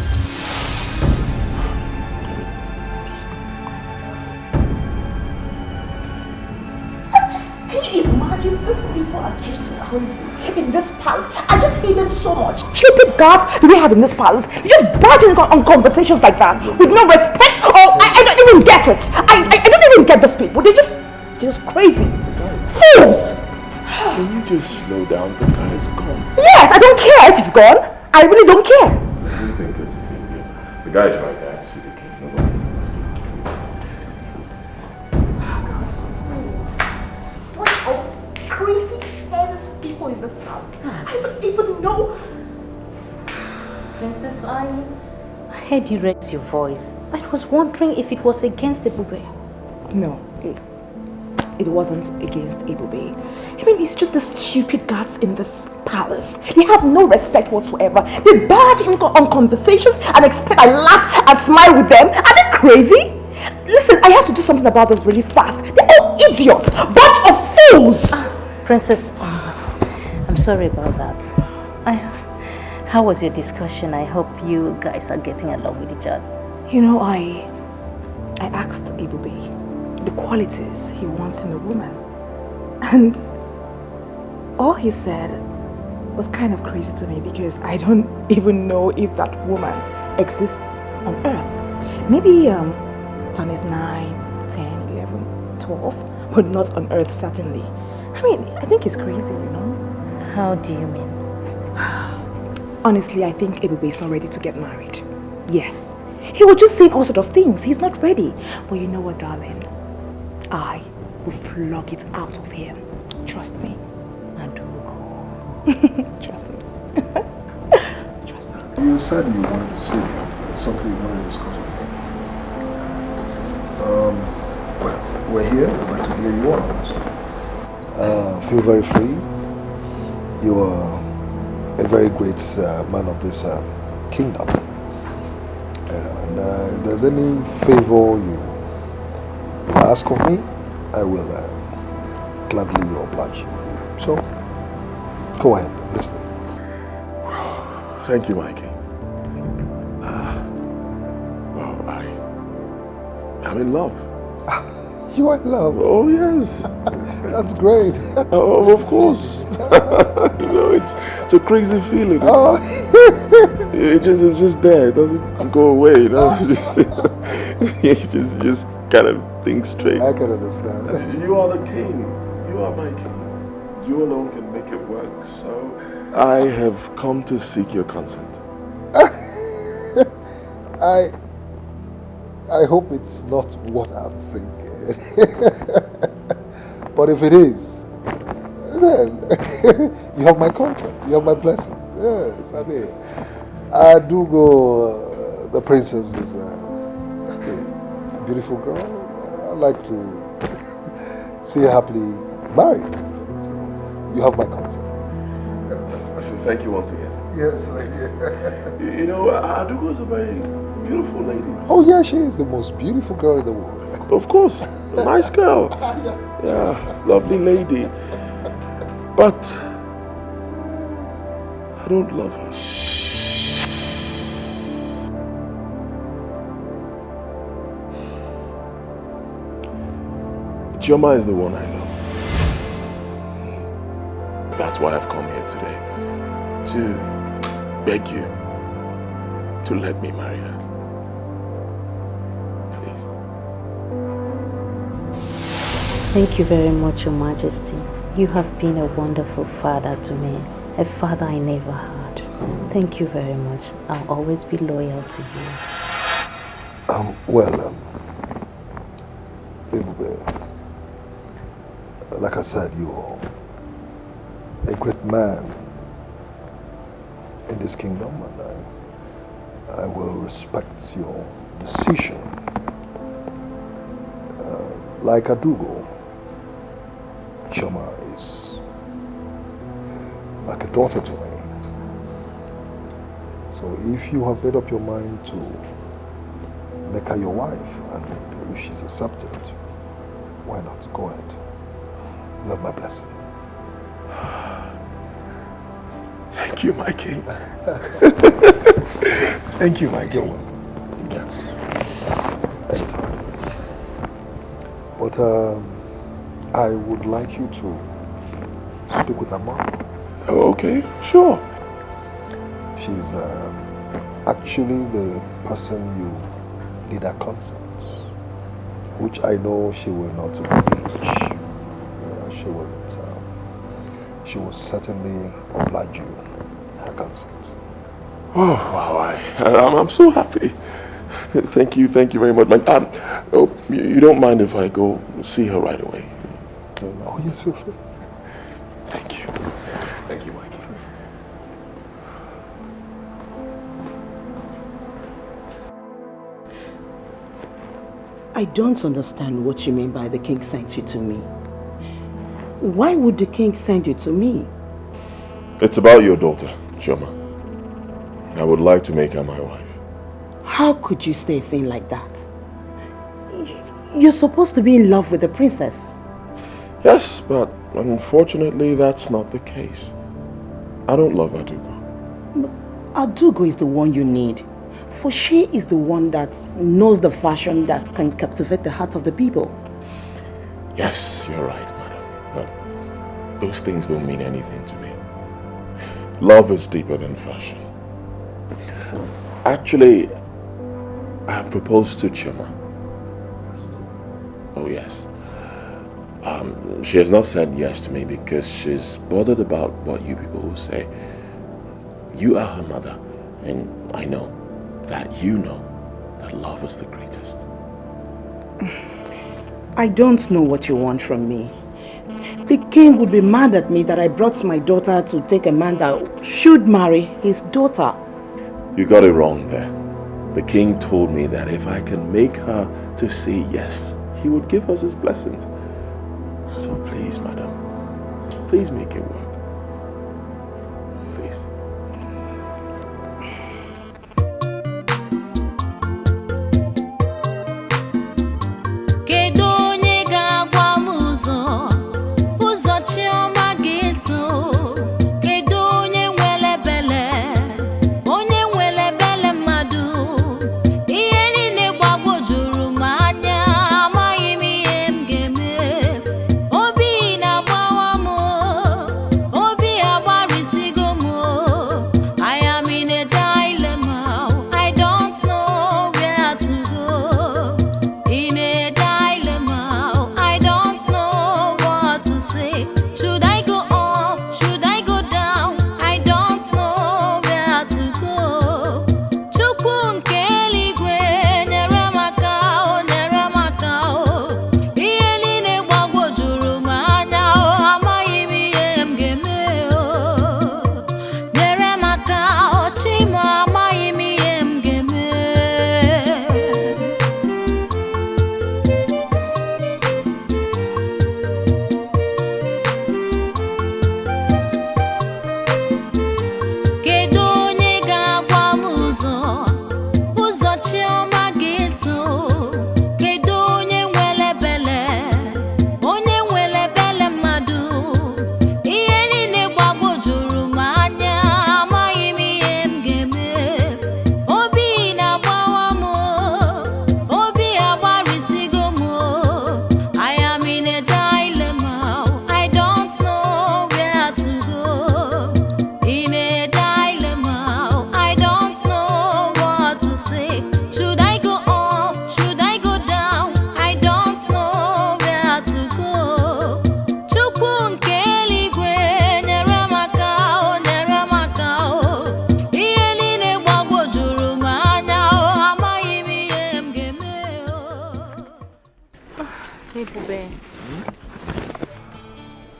Can you imagine these people are just crazy. In this palace, I just hate them so much. Stupid guards that we have in this palace, they just barging on conversations like that with no respect. Oh, I don't even get it. I don't even get these people. They're just crazy. Fools! Can you just slow down? The guy is gone. Yes, I don't care if he's gone. I really don't care. I don't think it's a big deal. The guy's right there. See the king. Nobody wants to kill him. What of crazy people in this house? I don't even know. Princess, I heard you raise your voice. I was wondering if it was against Ebube. No, it wasn't against Ebube. I mean, it's just the stupid guards in this palace. They have no respect whatsoever. They barge in on conversations and expect I laugh and smile with them. Are they crazy? Listen, I have to do something about this really fast. They're all idiots. Bunch of fools. Princess, I'm sorry about that. How was your discussion? I hope you guys are getting along with each other. You know, I asked Ebube the qualities he wants in a woman. And all he said was kind of crazy to me because I don't even know if that woman exists on Earth. Maybe planets 9, 10, 11, 12, but not on Earth certainly. I mean, I think he's crazy, you know? How do you mean? Honestly, I think Ebube is not ready to get married. Yes. He will just say all sorts of things. He's not ready. But you know what, darling? I will flog it out of him. Trust me. Trust me. Trust me. You said you wanted to see me. It's something you wanted to discuss with me. Well, we're here. I'd like to hear you out. Feel very free. You are a very great man of this kingdom. And if there's any favor you ask of me, I will gladly oblige you. So, go ahead, listen. Thank you, my king. Well, I'm in love. You are in love? Oh, yes. That's great. Oh, of course. You know, it's a crazy feeling. Oh. It's just there. It doesn't go away, you know. You just kind of think straight. I can understand. You are the king. You are my king. You alone can make it work. So I have come to seek your consent. I hope it's not what I'm thinking. But if it is, then you have my consent. You have my blessing. Yes, I mean, I do go. The princess is a beautiful girl. I'd like to see her happily married. So you have my consent. Thank you once again. Yes, thank you. You know, Adugo is a very beautiful lady. Oh yeah, she is the most beautiful girl in the world. Of course, a nice girl. Yeah, lovely lady. But I don't love her. Chioma is the one I love. That's why I've come here today. To beg you to let me marry her. Please. Thank you very much, Your Majesty. You have been a wonderful father to me, a father I never had. Thank you very much. I'll always be loyal to you. Ebube, like I said, you are a great man in this kingdom, and I will respect your decision. Like Adugo, Chioma is like a daughter to me. So if you have made up your mind to make her your wife, and if she's accepted, why not? Go ahead. You have my blessing. Thank you, my king. Thank you, my king. Yes. But I would like you to speak with her mom. Oh, okay, sure. She's actually the person you need her consent, which I know she will not oblige. She will certainly oblige you her consent. Oh, wow, I'm so happy. Thank you very much, man. Oh, you don't mind if I go see her right away? Oh, yes, feel free. Thank you, Mikey. I don't understand what you mean by the king sent you to me. Why would the king send you to me? It's about your daughter, Chioma. I would like to make her my wife. How could you say a thing like that? You're supposed to be in love with the princess. Yes, but unfortunately that's not the case. I don't love Adugo. But Adugo is the one you need. For she is the one that knows the fashion that can captivate the heart of the people. Yes, you're right, madam. But those things don't mean anything to me. Love is deeper than fashion. Actually, I have proposed to Chioma. Oh, yes. She has not said yes to me because she's bothered about what you people will say. You are her mother, and I know that you know that love is the greatest. I don't know what you want from me. The king would be mad at me that I brought my daughter to take a man that should marry his daughter. You got it wrong there. The king told me that if I can make her to say yes, he would give us his blessings. So please, madam, please make it work. Please.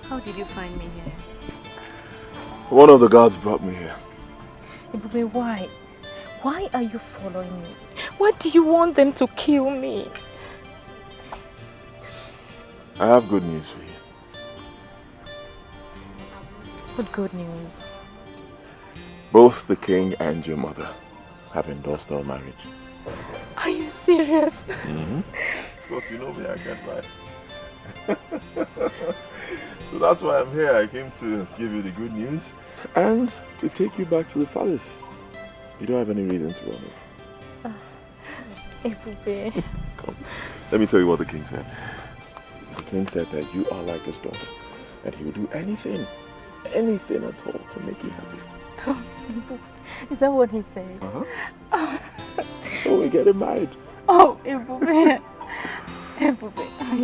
How did you find me here? One of the guards brought me here. Ebube, why? Why are you following me? Why do you want them to kill me? I have good news for you. What good news? Both the king and your mother have endorsed our marriage. Are you serious? Mm-hmm. Of course, you know me, I can't lie. So that's why I'm here. I came to give you the good news and to take you back to the palace. You don't have any reason to run away. Ebube. Come, let me tell you what the king said. The king said that you are like his daughter, and he will do anything anything at all to make you happy. Is that what he said? Uh-huh. So we're getting married. Oh, Ebube. Ebube, I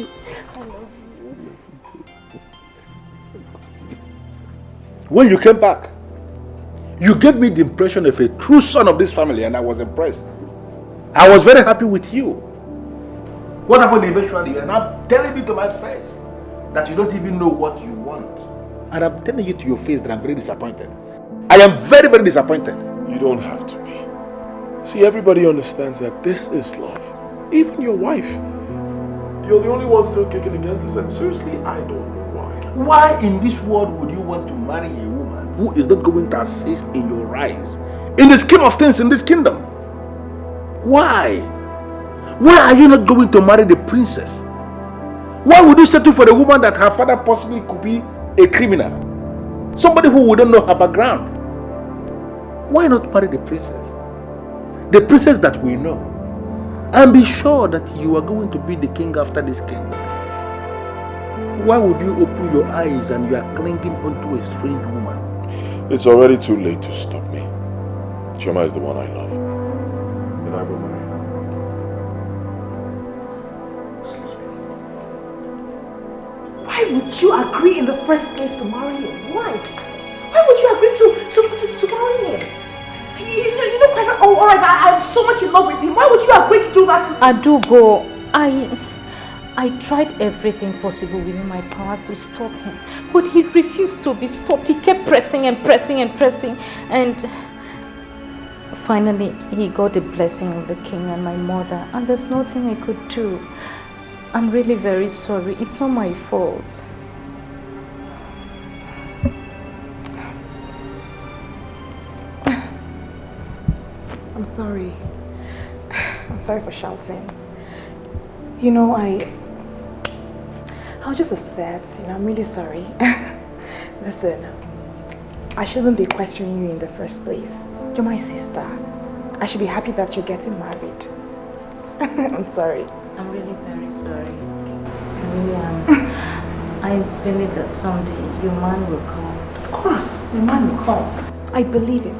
love you. When you came back, you gave me the impression of a true son of this family, and I was impressed. I was very happy with you. What happened eventually? You are now telling me to my face that you don't even know what you want. And I'm telling you to your face that I'm very disappointed. I am very, very disappointed. You don't have to be. See, everybody understands that this is love. Even your wife. You're the only one still kicking against this, and seriously, I don't know why. Why in this world would you want to marry a woman who is not going to assist in your rise? In the scheme of things in this kingdom. Why? Why are you not going to marry the princess? Why would you settle for a woman that her father possibly could be a criminal? Somebody who wouldn't know her background. Why not marry the princess? The princess that we know. And be sure that you are going to be the king after this king. Why would you open your eyes and you are clinging onto a strange woman? It's already too late to stop me. Chioma is the one I love. Then I will marry her. Excuse me. Why would you agree in the first place to marry him? Why? Why would you agree to marry him? You know quite oh, alright, I'm so much in love with him. Why would you agree to do that? Adugo, I tried everything possible within my powers to stop him, but he refused to be stopped. He kept pressing and pressing and pressing, and finally he got the blessing of the king and my mother, and there's nothing I could do. I'm really very sorry. It's not my fault. I'm sorry. I'm sorry for shouting. You know, I was just upset. You know, I'm really sorry. Listen, I shouldn't be questioning you in the first place. You're my sister. I should be happy that you're getting married. I'm sorry. I'm really very sorry. I really am. I believe that someday your man will come. Of course, your man will come. I believe it.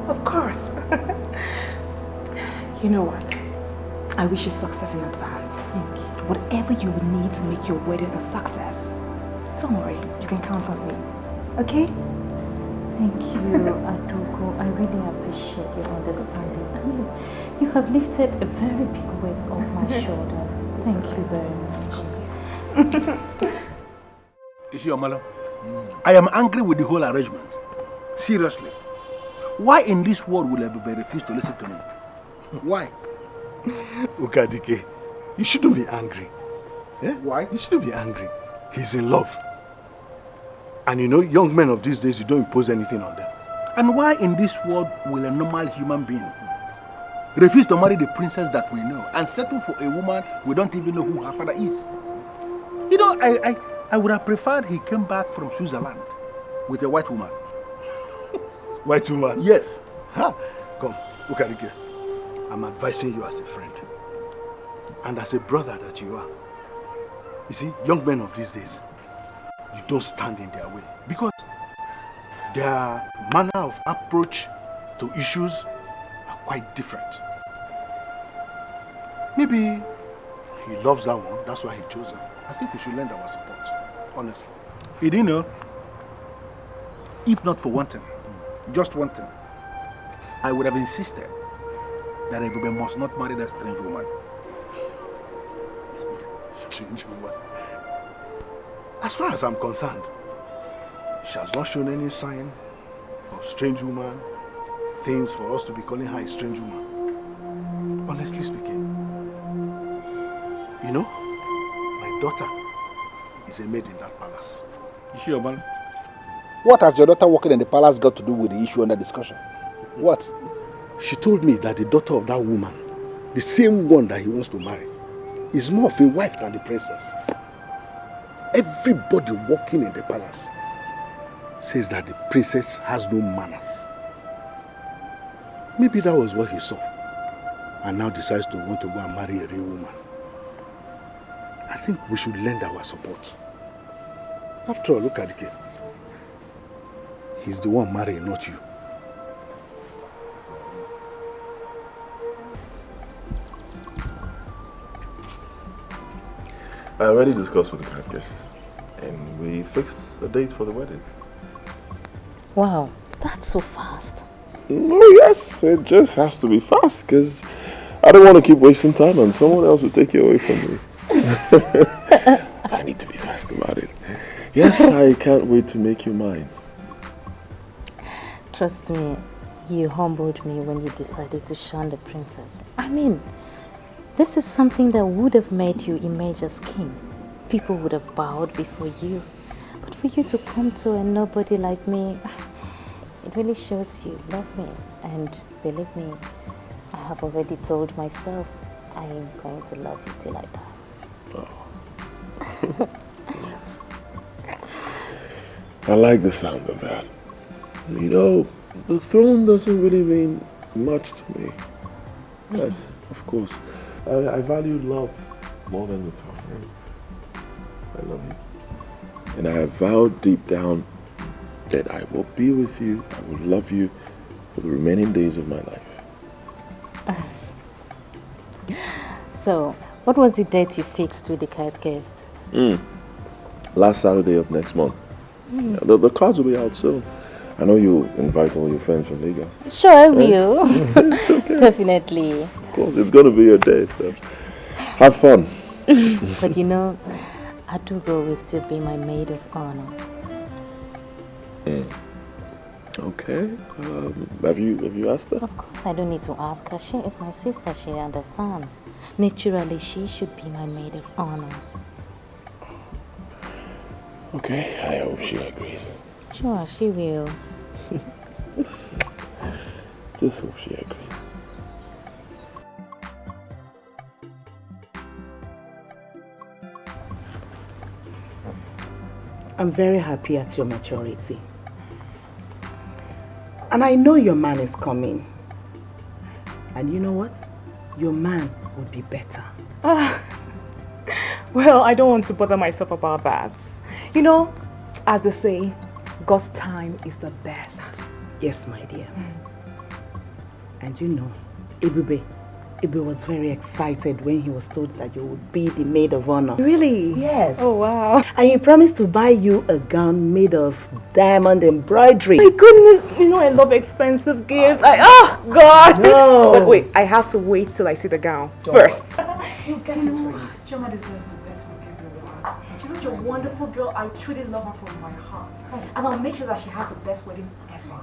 Of course. You know what? I wish you success in advance. Thank you. Whatever you would need to make your wedding a success, don't worry, you can count on me. Okay? Thank you, Adugo. I really appreciate your understanding. I mean, you have lifted a very big weight off my shoulders. Thank you very much. You see, Omalo, I am angry with the whole arrangement. Seriously. Why in this world will everybody refuse to listen to me? Why? Dikeh, you shouldn't be angry. Yeah? Why? You shouldn't be angry. He's in love. And you know, young men of these days, you don't impose anything on them. And why in this world will a normal human being refuse to marry the princess that we know and settle for a woman we don't even know who her father is? You know, I would have preferred he came back from Switzerland with a white woman. White woman? Yes. Ha! Come, Dikeh. I'm advising you as a friend and as a brother that you are. You see, young men of these days, you don't stand in their way because their manner of approach to issues are quite different. Maybe he loves that one, that's why he chose her. I think we should lend our support, honestly. You didn't know, if not for one thing, just one thing, I would have insisted that Ebube must not marry that strange woman. Strange woman? As far as I'm concerned, she has not shown any sign of strange woman, things for us to be calling her a strange woman. Honestly speaking, you know, my daughter is a maid in that palace. You sure, man? What has your daughter working in the palace got to do with the issue under discussion? What? She told me that the daughter of that woman, the same one that he wants to marry, is more of a wife than the princess. Everybody working in the palace says that the princess has no manners. Maybe that was what he saw and now decides to want to go and marry a real woman. I think we should lend our support. After all, look at Dikeh. He's the one marrying, not you. I already discussed with the grand guest, and we fixed a date for the wedding. Wow, that's so fast. Oh yes, it just has to be fast, because I don't want to keep wasting time and someone else will take you away from me. I need to be fast about it. Yes, I can't wait to make you mine. Trust me, you humbled me when you decided to shun the princess. I mean, this is something that would have made you emerge as king. People would have bowed before you. But for you to come to a nobody like me, it really shows you love me. And believe me, I have already told myself I am going to love you till I die. Oh. I like the sound of that. You know, the throne doesn't really mean much to me. Yes, of course. I value love more than the throne. I love you. And I have vowed deep down that I will be with you, I will love you for the remaining days of my life. So, what was the date you fixed with the cat guest? Last Saturday of next month. Yeah, the cards will be out soon. I know you invite all your friends from Lagos. Sure, I will. It's okay. Definitely. Of course, it's going to be your day, so have fun. But you know, Adugo will still be my maid of honor. Okay. Have you asked her? Of course, I don't need to ask her. She is my sister. She understands. Naturally, she should be my maid of honor. Okay, I hope she agrees. Sure, she will. Just hope she agrees. I'm very happy at your maturity. And I know your man is coming. And you know what? Your man would be better. Well, I don't want to bother myself about that. You know, as they say, God's time is the best. Yes, my dear. And you know, Ibe was very excited when he was told that you would be the maid of honor. Really? Yes. Oh, wow. And he promised to buy you a gown made of diamond embroidery. My goodness, you know I love expensive gifts. Oh, God. No. But wait, I have to wait till I see the gown first. You get it for you. Chioma deserves the best from everyone. She's such a wonderful girl. I truly love her from my heart. And I'll make sure that she has the best wedding ever.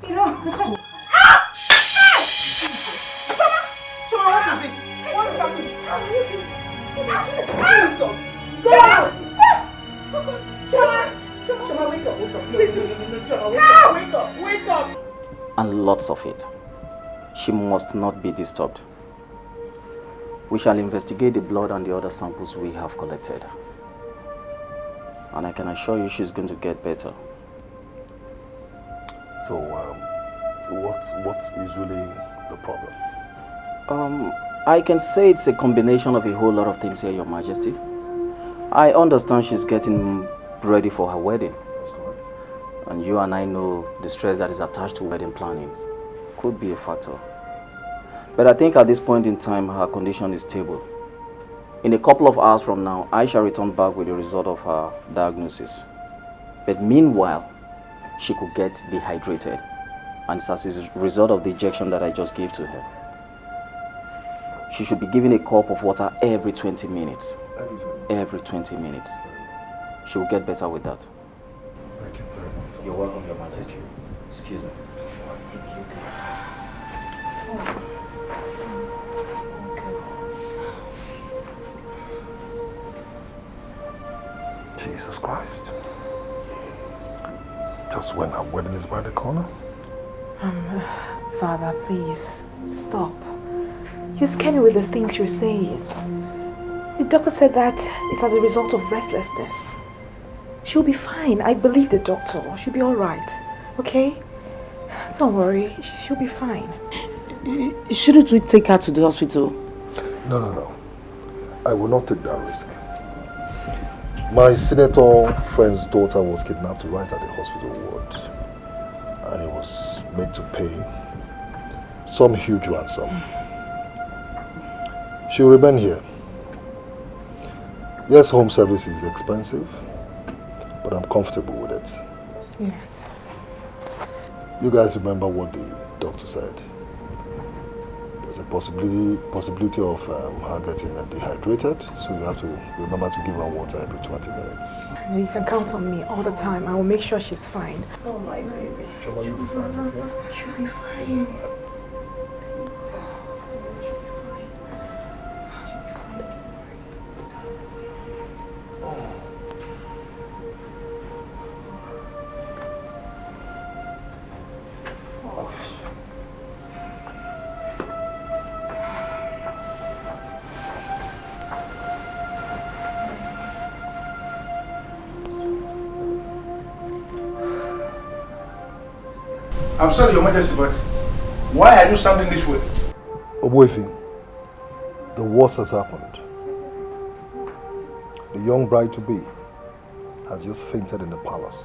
You know? Chioma, what is it? What is happening? Chioma, wake up. Wake up. And lots of it. She must not be disturbed. We shall investigate the blood and the other samples we have collected. And I can assure you she's going to get better. So, what's usually the problem? I can say it's a combination of a whole lot of things here, Your Majesty. I understand she's getting ready for her wedding. That's correct. And you and I know the stress that is attached to wedding planning could be a factor. But I think at this point in time, her condition is stable. In a couple of hours from now, I shall return back with the result of her diagnosis. But meanwhile, she could get dehydrated. And it's as a result of the injection that I just gave to her. She should be given a cup of water every 20 minutes. Every 20 minutes. She will get better with that. Thank you very much. You're welcome, Your Majesty. Excuse me. Jesus Christ. Just when our wedding is by the corner? Father, please, stop. You scare me with the things you're saying. The doctor said that it's as a result of restlessness. She'll be fine. I believe the doctor. She'll be all right. Okay? Don't worry. She'll be fine. Shouldn't we take her to the hospital? No. I will not take that risk. My senator friend's daughter was kidnapped right at the hospital ward. made to pay some huge ransom. She'll remain here. Yes, home service is expensive, but I'm comfortable with it. Yes. You guys remember what the doctor said? There's a possibility of her getting dehydrated, so you have to remember to give her water every 20 minutes. You can count on me all the time. I will make sure she's fine. Oh, my baby. Choma, you'll be fine, okay? She'll be fine. I'm sorry, Your Majesty, but why are you sounding this way? Obuefi, the worst has happened. The young bride-to-be has just fainted in the palace,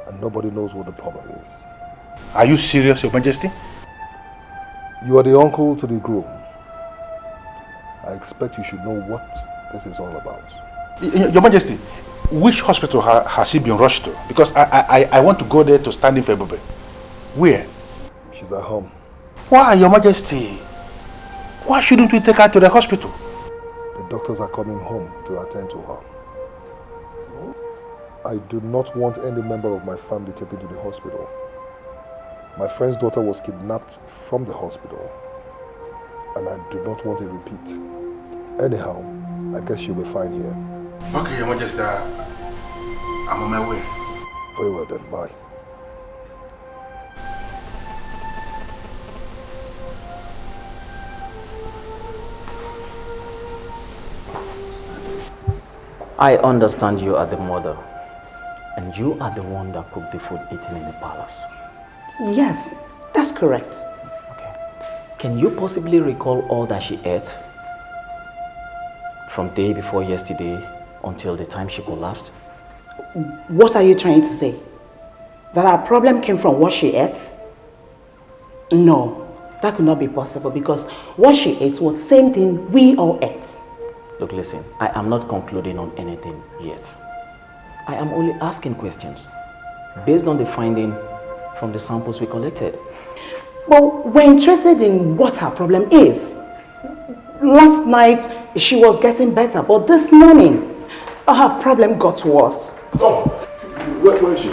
and nobody knows what the problem is. Are you serious, Your Majesty? You are the uncle to the groom. I expect you should know what this is all about. Your Majesty, which hospital has she been rushed to? Because I want to go there to stand in for Ebube. Where? She's at home. Why, Your Majesty? Why shouldn't we take her to the hospital? The doctors are coming home to attend to her. I do not want any member of my family taken to the hospital. My friend's daughter was kidnapped from the hospital, and I do not want a repeat. Anyhow, I guess she'll be fine here. Okay, Your Majesty, I'm on my way. Very well then, bye. I understand you are the mother, and you are the one that cooked the food eaten in the palace. Yes, that's correct. Okay. Can you possibly recall all that she ate? From day before yesterday until the time she collapsed? What are you trying to say? That our problem came from what she ate? No, that could not be possible because what she ate was the same thing we all ate. Look, listen, I am not concluding on anything yet. I am only asking questions based on the finding from the samples we collected. Well, we're interested in what her problem is. Last night, she was getting better, but this morning, her problem got worse. Oh, where is she?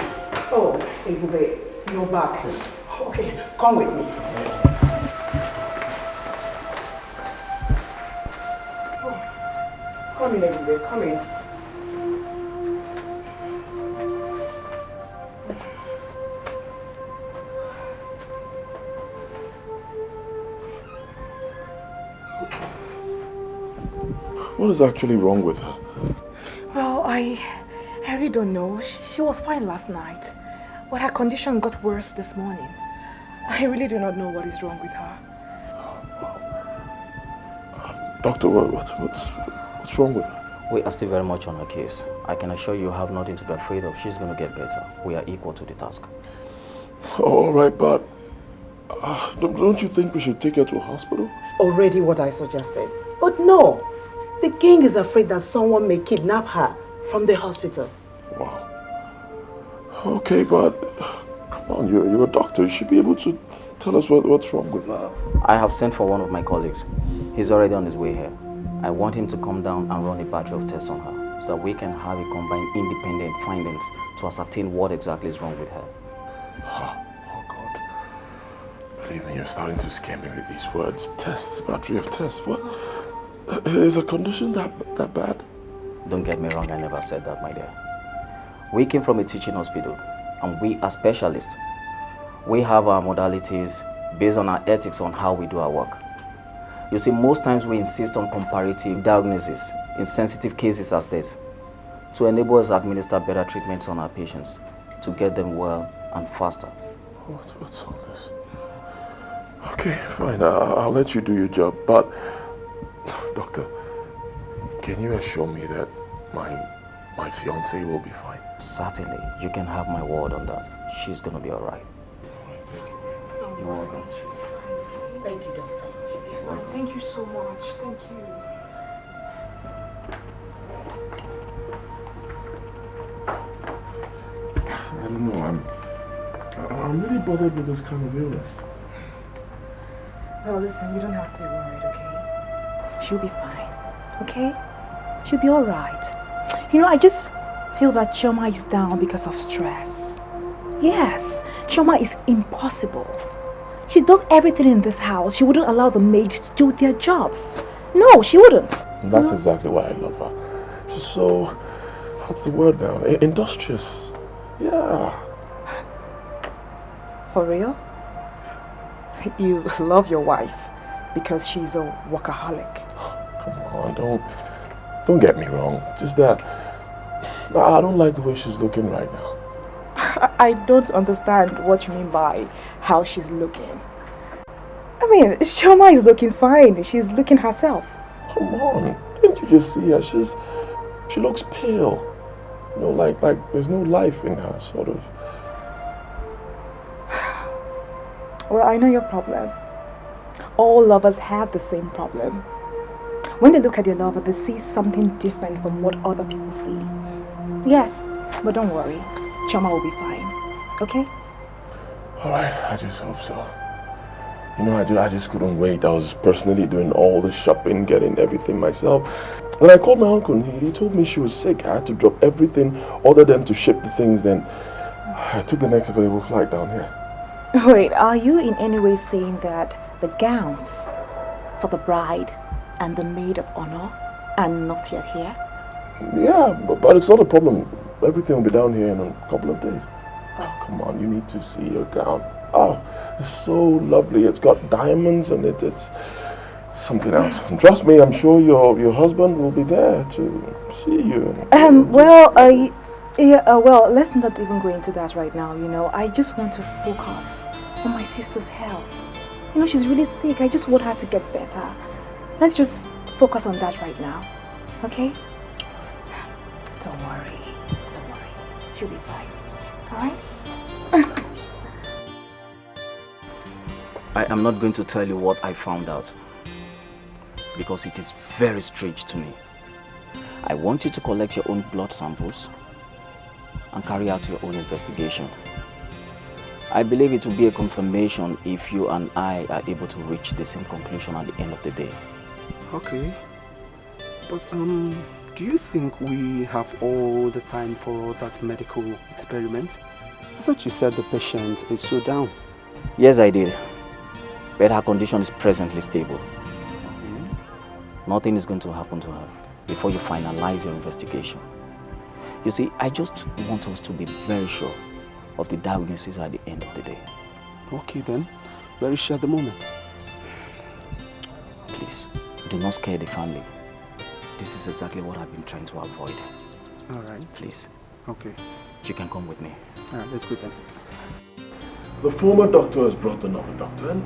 Oh, Ebube, you're back. Okay, come with me. Come in, Ebube, come in. What is actually wrong with her? Well, I really don't know. She was fine last night, but her condition got worse this morning. I really do not know what is wrong with her. Doctor, what's wrong with her? We are still very much on her case. I can assure you have nothing to be afraid of. She's going to get better. We are equal to the task. All right, but don't you think we should take her to a hospital? Already what I suggested. But no, the king is afraid that someone may kidnap her from the hospital. Wow. Okay, but come on, you're a doctor. You should be able to tell us what's wrong with her. I have sent for one of my colleagues. He's already on his way here. I want him to come down and run a batch of tests on her so that we can have a combined independent findings to ascertain what exactly is wrong with her. Oh God. Believe me, you're starting to scare me with these words. Tests, battery of tests. What? Is a condition that bad? Don't get me wrong, I never said that, my dear. We came from a teaching hospital and we are specialists. We have our modalities based on our ethics on how we do our work. You see, most times we insist on comparative diagnosis in sensitive cases as this to enable us to administer better treatments on our patients to get them well and faster. What's all this? Okay, fine, I'll let you do your job, but doctor, can you assure me that my fiancée will be fine? Certainly, you can have my word on that. She's gonna be all right. You're welcome. Thank you, doctor. Thank you so much. Thank you. I don't know, I'm really bothered with this kind of illness. Well, listen, you don't have to be worried, okay? She'll be fine, okay? She'll be alright. You know, I just feel that Chioma is down because of stress. Yes, Chioma is impossible. She does everything in this house. She wouldn't allow the maids to do their jobs. No, she wouldn't. That's exactly why I love her. She's so, what's the word now? Industrious. Yeah. For real? You love your wife because she's a workaholic. Come on, don't get me wrong. Just that I don't like the way she's looking right now. I don't understand what you mean by how she's looking. I mean, Chioma is looking fine. She's looking herself. Come on, didn't you just see her? She looks pale. You know, like there's no life in her, sort of. Well, I know your problem. All lovers have the same problem. When they look at their lover, they see something different from what other people see. Yes, but don't worry. Chioma will be fine. Okay? Alright, I just hope so. You know, I just couldn't wait. I was personally doing all the shopping, getting everything myself. When I called my uncle, he told me she was sick. I had to drop everything other than to ship the things. Then I took the next available flight down here. Wait, are you in any way saying that the gowns for the bride and the maid of honor are not yet here? Yeah, but it's not a problem. Everything will be down here in a couple of days. Oh, come on, you need to see your gown. Oh, it's so lovely. It's got diamonds on it. It's something else. And trust me, I'm sure your husband will be there to see you. Well, let's not even go into that right now, you know. I just want to focus on my sister's health. You know, she's really sick. I just want her to get better. Let's just focus on that right now, okay? Don't worry. She'll be fine, all right? I am not going to tell you what I found out because it is very strange to me. I want you to collect your own blood samples and carry out your own investigation. I believe it will be a confirmation if you and I are able to reach the same conclusion at the end of the day. Okay, but do you think we have all the time for that medical experiment? I thought you said the patient is so down. Yes, I did. But her condition is presently stable. Nothing is going to happen to her before you finalize your investigation. You see, I just want us to be very sure of the diagnosis at the end of the day. Okay then, where is she at the moment? Please, do not scare the family. This is exactly what I've been trying to avoid. Alright. Please. Okay. You can come with me. Alright, let's go then. The former doctor has brought another doctor, and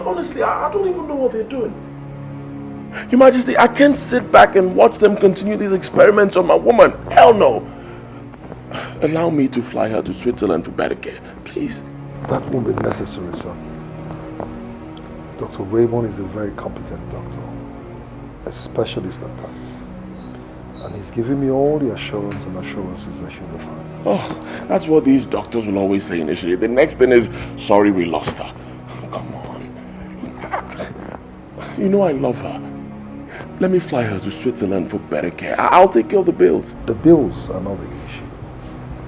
honestly, I don't even know what they're doing. Your Majesty, I can't sit back and watch them continue these experiments on my woman. Hell no. Allow me to fly her to Switzerland for better care, please. That won't be necessary, son. Dr. Raymond is a very competent doctor, a specialist at that. And he's giving me all the assurances I should have found. Oh, that's what these doctors will always say initially. The next thing is, sorry we lost her. Come on. You know I love her. Let me fly her to Switzerland for better care. I'll take care of the bills. The bills are not the issue.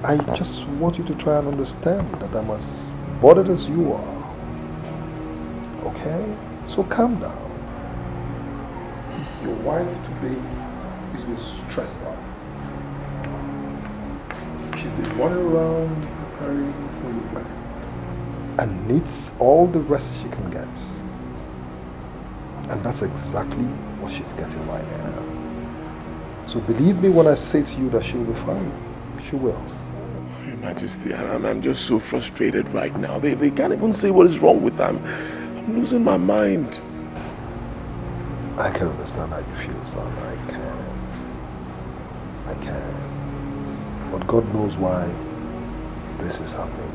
I just want you to try and understand that I'm as bothered as you are. Okay? So calm down. Your wife today is with stressed out. She's been running around preparing for your wedding and needs all the rest she can get. And that's exactly what she's getting right now. So believe me when I say to you that she'll be fine. She will. Your Majesty, I'm just so frustrated right now. They can't even say what is wrong with them. I'm losing my mind. I can understand how you feel, son. I can. But God knows why this is happening.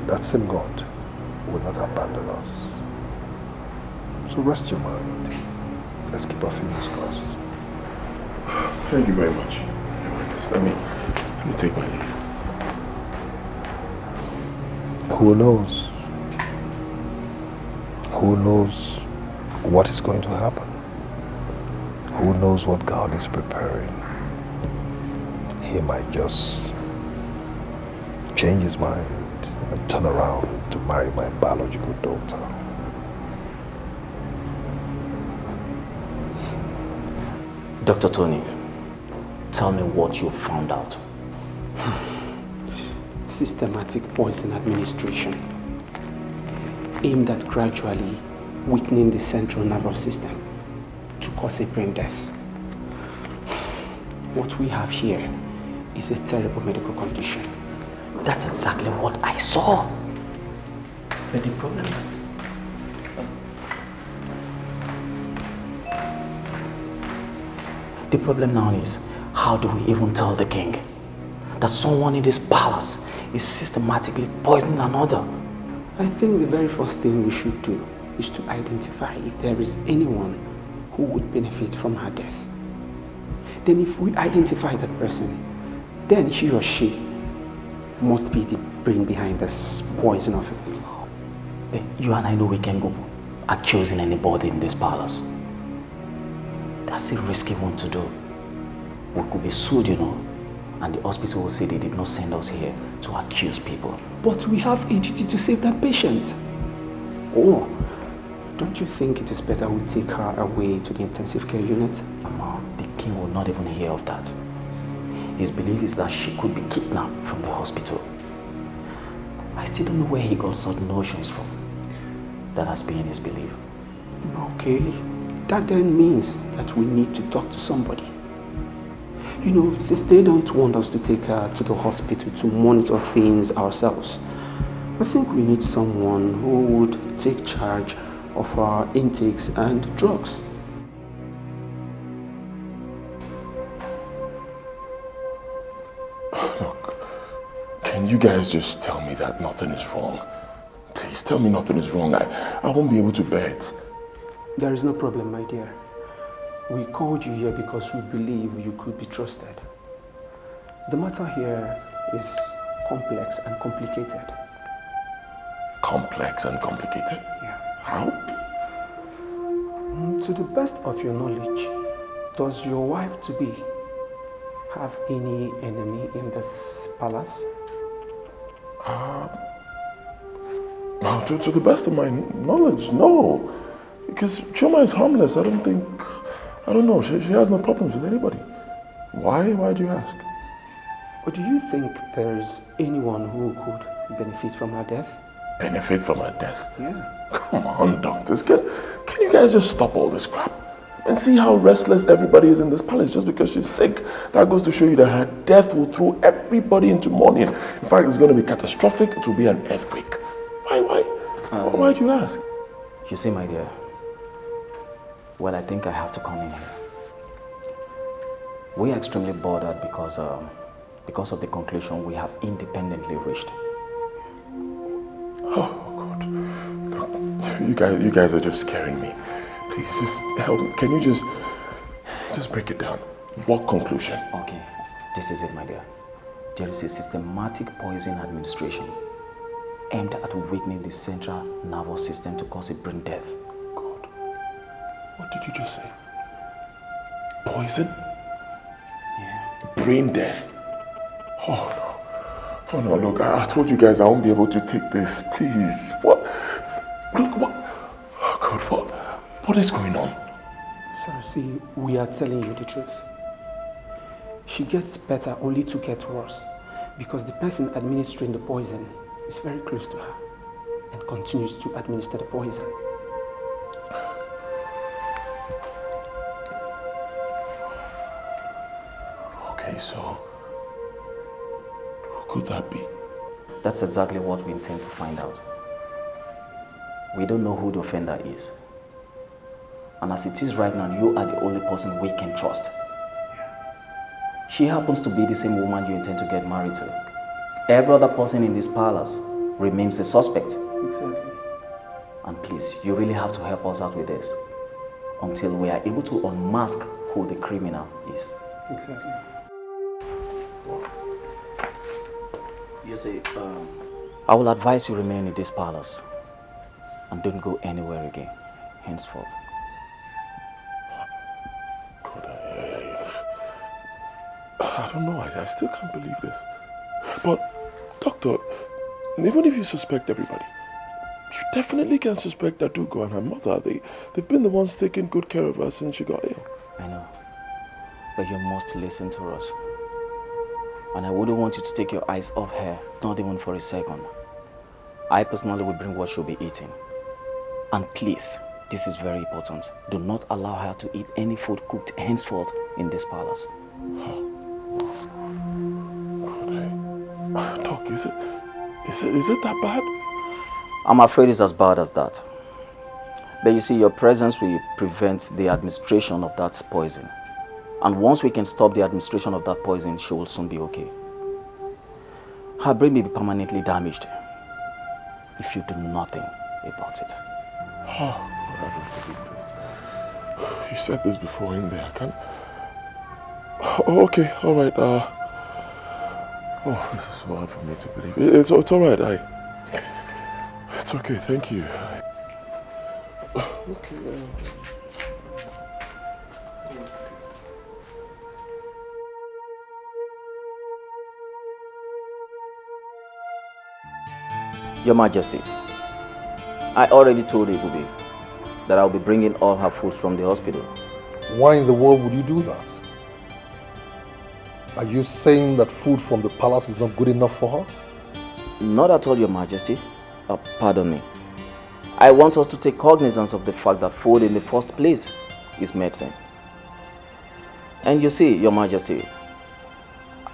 That same God will not abandon us. So rest your mind. Let's keep our fingers crossed. Thank you very much. Let me take my leave. Who knows? Who knows what is going to happen? Who knows what God is preparing? He might just change his mind and turn around to marry my biological daughter. Dr. Tony, tell me what you found out. Systematic poison administration aimed at gradually weakening the central nervous system to cause a brain death. What we have here is a terrible medical condition. That's exactly what I saw. But the problem... The problem now is, how do we even tell the king that someone in this palace is systematically poisoning another? I think the very first thing we should do is to identify if there is anyone who would benefit from her death. Then if we identify that person, then he or she must be the brain behind this poison of a thing. You and I know we can't go accusing anybody in this palace. That's a risky one to do. We could be sued, you know, and the hospital will say they did not send us here to accuse people. But we have a duty to save that patient. Oh, don't you think it is better we take her away to the intensive care unit? Mama, the king will not even hear of that. His belief is that she could be kidnapped from the hospital. I still don't know where he got such notions from. That has been his belief. Okay, that then means that we need to talk to somebody. You know, since they don't want us to take her to the hospital to monitor things ourselves, I think we need someone who would take charge of our intakes and drugs. Look, can you guys just tell me that nothing is wrong? Please tell me nothing is wrong. I won't be able to bear it. There is no problem, my dear. We called you here because we believe you could be trusted. The matter here is complex and complicated. Complex and complicated? Yeah. How? To the best of your knowledge, does your wife-to-be have any enemy in this palace? No, to the best of my knowledge, no. Because Chioma is harmless. I don't know. She has no problems with anybody. Why? Why do you ask? Or do you think there's anyone who could benefit from her death? Benefit from her death? Yeah. Come on, doctors. Can you guys just stop all this crap? And see how restless everybody is in this palace just because she's sick. That goes to show you that her death will throw everybody into mourning. In fact, it's going to be catastrophic. It will be an earthquake. Why do you ask? You see, my dear, well, I think I have to come in here. We are extremely bothered because of the conclusion we have independently reached. Oh, God. Look, you guys are just scaring me. Please, just help me. Can you just break it down? What conclusion? Okay, this is it, my dear. There is a systematic poison administration aimed at weakening the central nervous system to cause a brain death. God, what did you just say? Poison? Yeah. Brain death? Oh no, look, I told you guys I won't be able to take this. Please, what? Look, what? Oh God, what is going on? Sir, see, we are telling you the truth. She gets better only to get worse because the person administering the poison is very close to her and continues to administer the poison. Okay, so who could that be? That's exactly what we intend to find out. We don't know who the offender is. And as it is right now, you are the only person we can trust. She happens to be the same woman you intend to get married to. Every other person in this palace remains a suspect. Exactly. And please, you really have to help us out with this until we are able to unmask who the criminal is. Exactly. You see, I will advise you remain in this palace and don't go anywhere again henceforth. God, I don't know. I still can't believe this. But, Doctor, even if you suspect everybody, you definitely can suspect Adugo and her mother. They've been the ones taking good care of her since she got ill. I know. But you must listen to us. And I wouldn't want you to take your eyes off her, not even for a second. I personally will bring what she'll be eating. And please, this is very important. Do not allow her to eat any food cooked henceforth in this palace. Okay. Doc, is it that bad? I'm afraid it's as bad as that. But you see, your presence will prevent the administration of that poison. And once we can stop the administration of that poison, she will soon be okay. Her brain may be permanently damaged if you do nothing about it. Oh, I don't believe this. You said this before in there. I can't... Oh, okay, all right. Oh, this is so hard for me to believe. It's all right. It's okay. Thank you. Okay. Your Majesty, I already told Ebube that I'll be bringing all her foods from the hospital. Why in the world would you do that? Are you saying that food from the palace is not good enough for her? Not at all, Your Majesty. Pardon me. I want us to take cognizance of the fact that food in the first place is medicine. And you see, Your Majesty,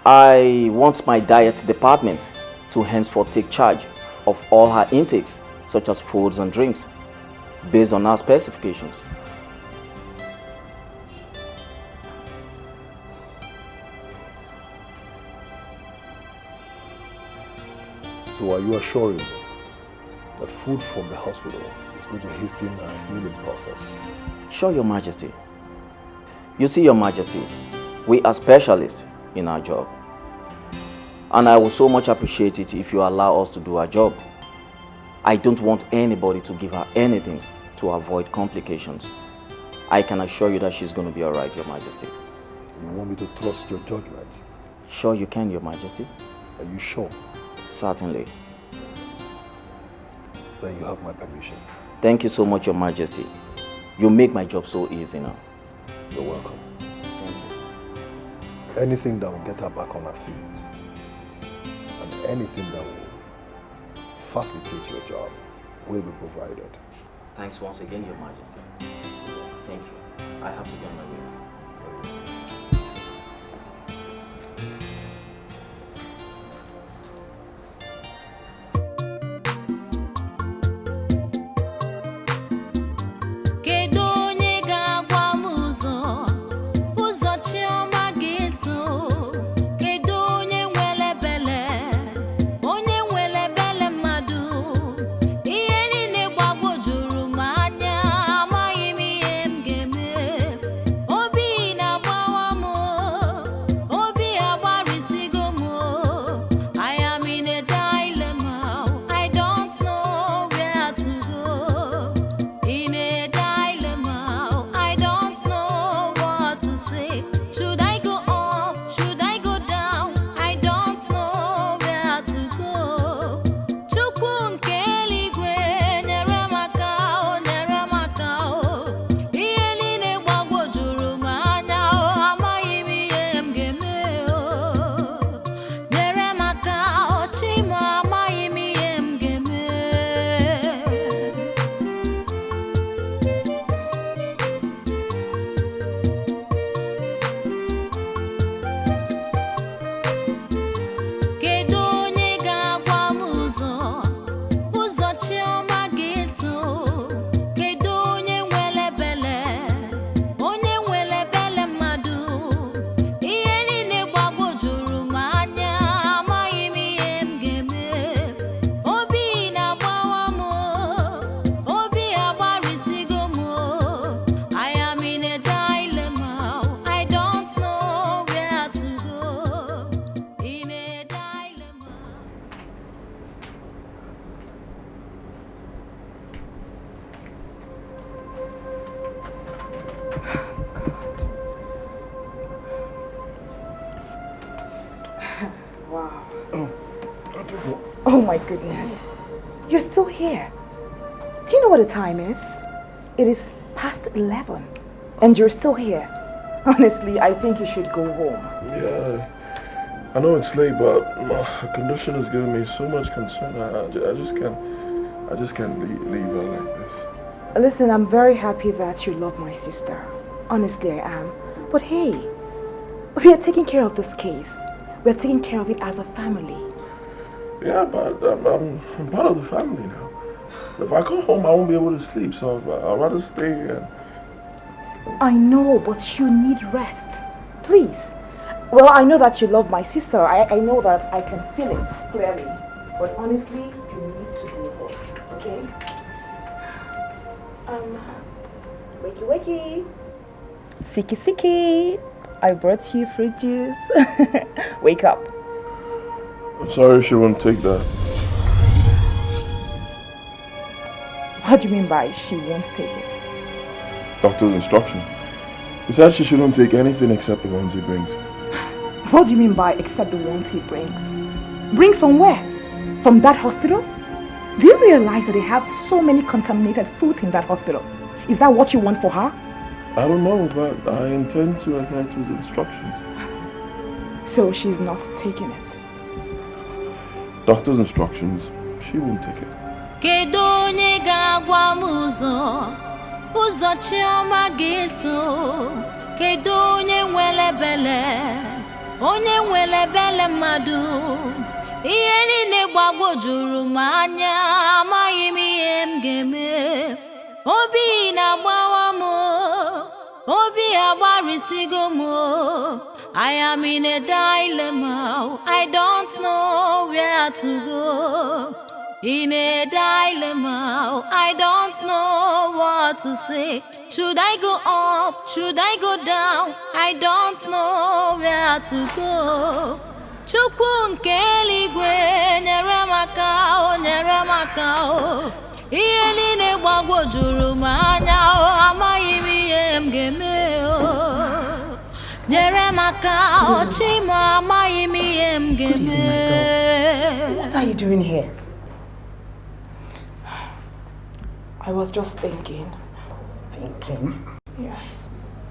I want my diet department to henceforth take charge of all her intakes, such as foods and drinks, based on our specifications. So are you assuring me that food from the hospital is going to hasten her healing process? Sure, Your Majesty. You see, Your Majesty, we are specialists in our job. And I will so much appreciate it if you allow us to do our job. I don't want anybody to give her anything to avoid complications. I can assure you that she's going to be all right, Your Majesty. You want me to trust your judgment? Sure you can, Your Majesty. Are you sure? Certainly. Then you have my permission. Thank you so much, Your Majesty. You make my job so easy now. You're welcome. Thank you. Anything that will get her back on her feet, and anything that will facilitate your job will be provided. Thanks once again, Your Majesty. Thank you. I have to be on my way. Oh Oh my goodness. You're still here. Do you know what the time is? It is past 11 and you're still here. Honestly, I think you should go home. Yeah, I know it's late, but my condition is giving me so much concern. I just can't leave her like this. Listen, I'm very happy that you love my sister. Honestly, I am. But hey, we are taking care of this case. We are taking care of it as a family. Yeah, but I'm part of the family now. If I come home, I won't be able to sleep, so I'd rather stay here. I know, but you need rest. Please. Well, I know that you love my sister. I know that I can feel it clearly. But honestly, you need to go home, okay? Wakey wakey. Siki siki. I brought you fruit juice. Wake up. I'm sorry she won't take that. What do you mean by she won't take it? Doctor's instruction. He said she shouldn't take anything except the ones he brings. What do you mean by except the ones he brings? Brings from where? From that hospital? Do you realize that they have so many contaminated foods in that hospital? Is that what you want for her? I don't know, but I intend to adhere to his instructions. So she's not taking it? Doctor's instructions, she won't take it. Kedonye gagwa muzo, uzo chioma geso. Kedonye nwelebele, onye nwelebele madu. Iye niile gbagwojuru m anya, amaghị m ihe m ga-eme. Obi na-agbawa m, obi agbarisigo m. I am in a dilemma, I don't know where to go. In a dilemma, I don't know what to say. Should I go up? Should I go down? I don't know where to go. Chukwu nke eluigwe nyere m aka o, nyere m aka o. Ihe niile gbagwojuru m anya o, amaghị m ihe m ga-eme o. Nyere m aka o, Chimo, amaghị m ihe m ga-eme. What are you doing here? I was just thinking. Thinking? Yes.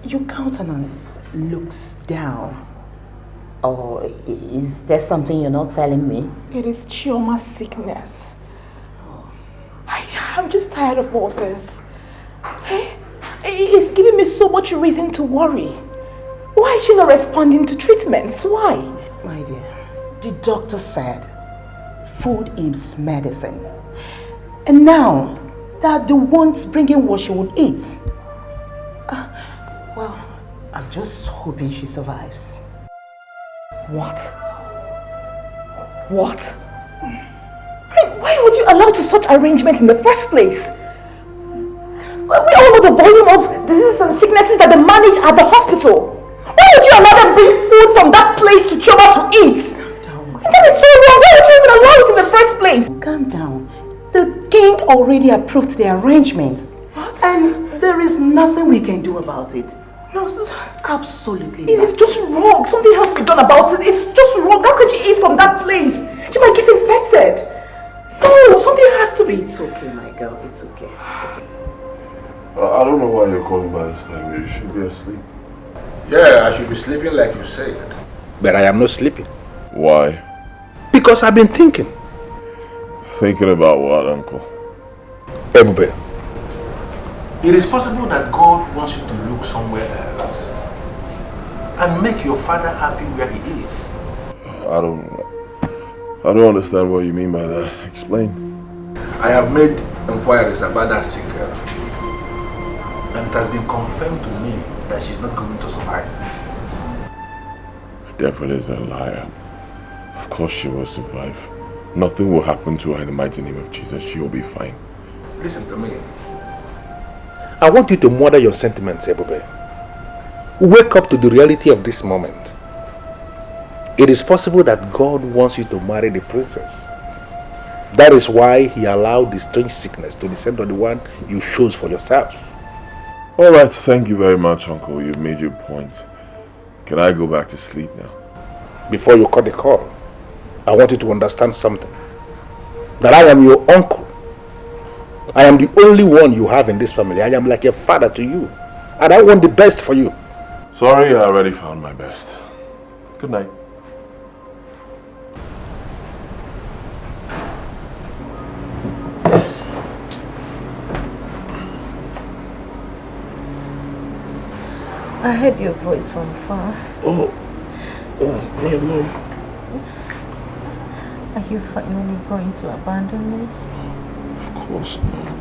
Your countenance looks down. Or is there something you're not telling me? It is Chioma's sickness. I'm just tired of all this. It's giving me so much reason to worry. Why is she not responding to treatments? Why? My dear, the doctor said food is medicine. And now that the ones bringing what she would eat. Well, I'm just hoping she survives. What? What? Why would you allow to such arrangement in the first place? We all know the volume of diseases and sicknesses that they manage at the hospital. Why would you allow them bring food from that place to Choma to eat? That is so wrong. Why would you even allow it in the first place? Calm down. The king already approved the arrangement. What? And there is nothing we can do about it. No, absolutely. It is just wrong. Something has to be done about it. It's just wrong. How could she eat from that place? She might get infected. No, something has to be. It's okay, my girl. It's okay. It's okay. I don't know why you're calling by this time. You should be asleep. Yeah, I should be sleeping like you said. But I am not sleeping. Why? Because I've been thinking. Thinking about what, Uncle? Ebube, it is possible that God wants you to look somewhere else and make your father happy where he is. I don't understand what you mean by that. Explain. I have made inquiries about that sick girl, and it has been confirmed to me that she's not going to survive. The devil is a liar. Of course she will survive. Nothing will happen to her in the mighty name of Jesus. She will be fine. Listen to me. I want you to mother your sentiments, Ebube. Wake up to the reality of this moment. It is possible that God wants you to marry the princess. That is why he allowed the strange sickness to descend on the one you chose for yourself. Alright, thank you very much, Uncle. You've made your point. Can I go back to sleep now? Before you cut the call, I want you to understand something. that I am your uncle. I am the only one you have in this family. I am like a father to you. And I want the best for you. Sorry, I already found my best. Good night. I heard your voice from far. Oh, right, Mom. Are you finally going to abandon me? Of course not.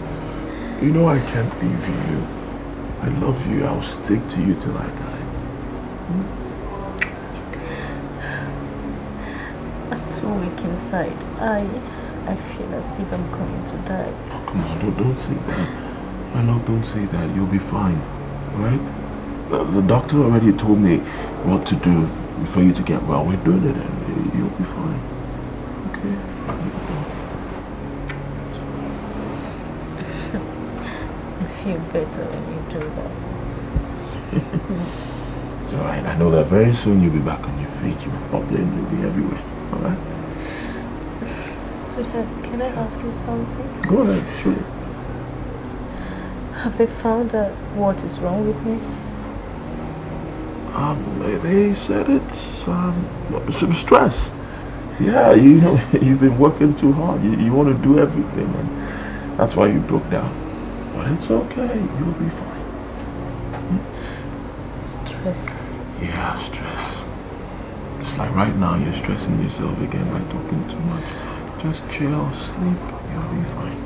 You know I can't leave you. I love you. I'll stick to you till I die. I'm too weak inside. I feel as if I'm going to die. Oh, come on, don't say that. My love, don't say that. You'll be fine. Alright? The doctor already told me what to do for you to get well. We're doing it and you'll be fine. Okay? I feel better when you do that. It's alright. I know that very soon you'll be back on your feet. You'll be bubbling. You'll be everywhere. Alright? Sweetheart, can I ask you something? Go ahead. Sure. Have they found out what is wrong with me? They said it's some stress. Yeah, you know, you've been working too hard. You want to do everything, and that's why you broke down. But it's okay. You'll be fine. Stress. Yeah, stress. It's like right now you're stressing yourself again by talking too much. Just chill, sleep. You'll be fine.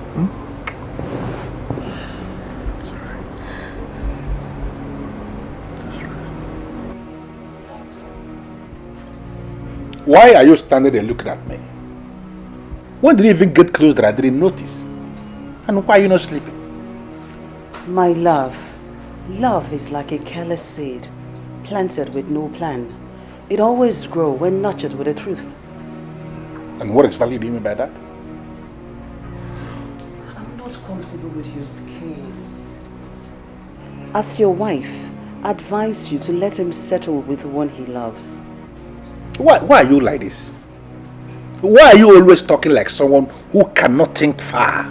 It's alright. Why are you standing there looking at me? When did you even get close that I didn't notice? And why are you not sleeping? My love, love is like a careless seed, planted with no plan. It always grows when nurtured with the truth. And what exactly do you mean by that? I'm not comfortable with your schemes. As your wife, I advise you to let him settle with the one he loves. Why are you like this? Why are you always talking like someone who cannot think far?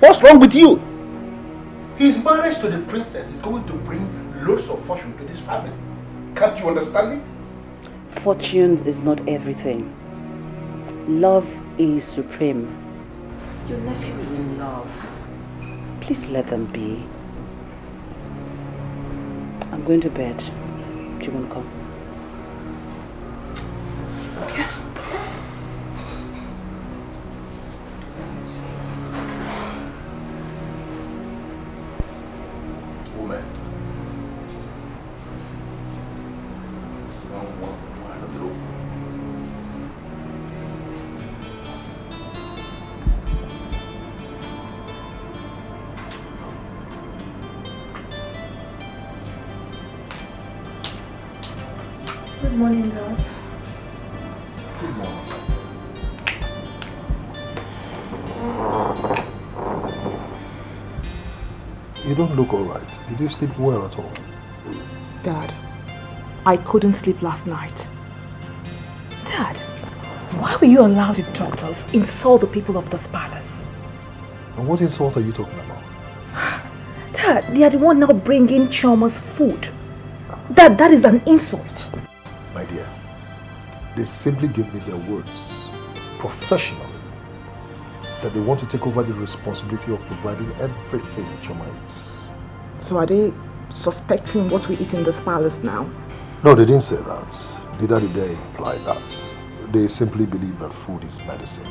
What's wrong with you? His marriage to the princess is going to bring loads of fortune to this family. Can't you understand it? Fortune is not everything. Love is supreme. Your nephew is in love. Please let them be. I'm going to bed. Do you want to come? Good morning, Dad. Good morning. You don't look alright. Did you sleep well at all? Dad, I couldn't sleep last night. Dad, why will you allow the doctors insult the people of this palace? And what insult are you talking about? Dad, they are the one now bringing Chioma's food. Dad, that is an insult. My dear, they simply give me their words, professionally, that they want to take over the responsibility of providing everything Chioma eats. So are they suspecting what we eat in this palace now? No, they didn't say that. Neither did they imply that. They simply believe that food is medicine.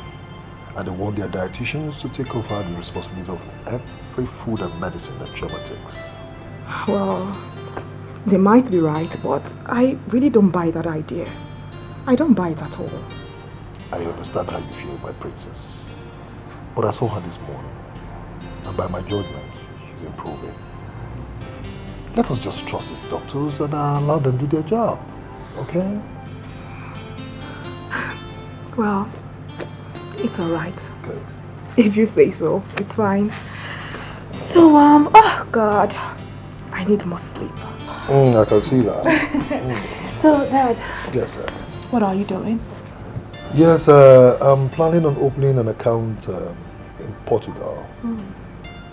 And they want their dietitians to take over the responsibility of every food and medicine that Chioma takes. Well, they might be right, but I really don't buy that idea. I don't buy it at all. I understand how you feel, my princess. But I saw her this morning. And by my judgment, she's improving. Let us just trust these doctors and allow them to do their job. Okay? Well, it's alright. Good. If you say so, it's fine. So, oh God, I need more sleep. I can see that. So, Dad. Yes, sir. What are you doing? Yes, I'm planning on opening an account in Portugal.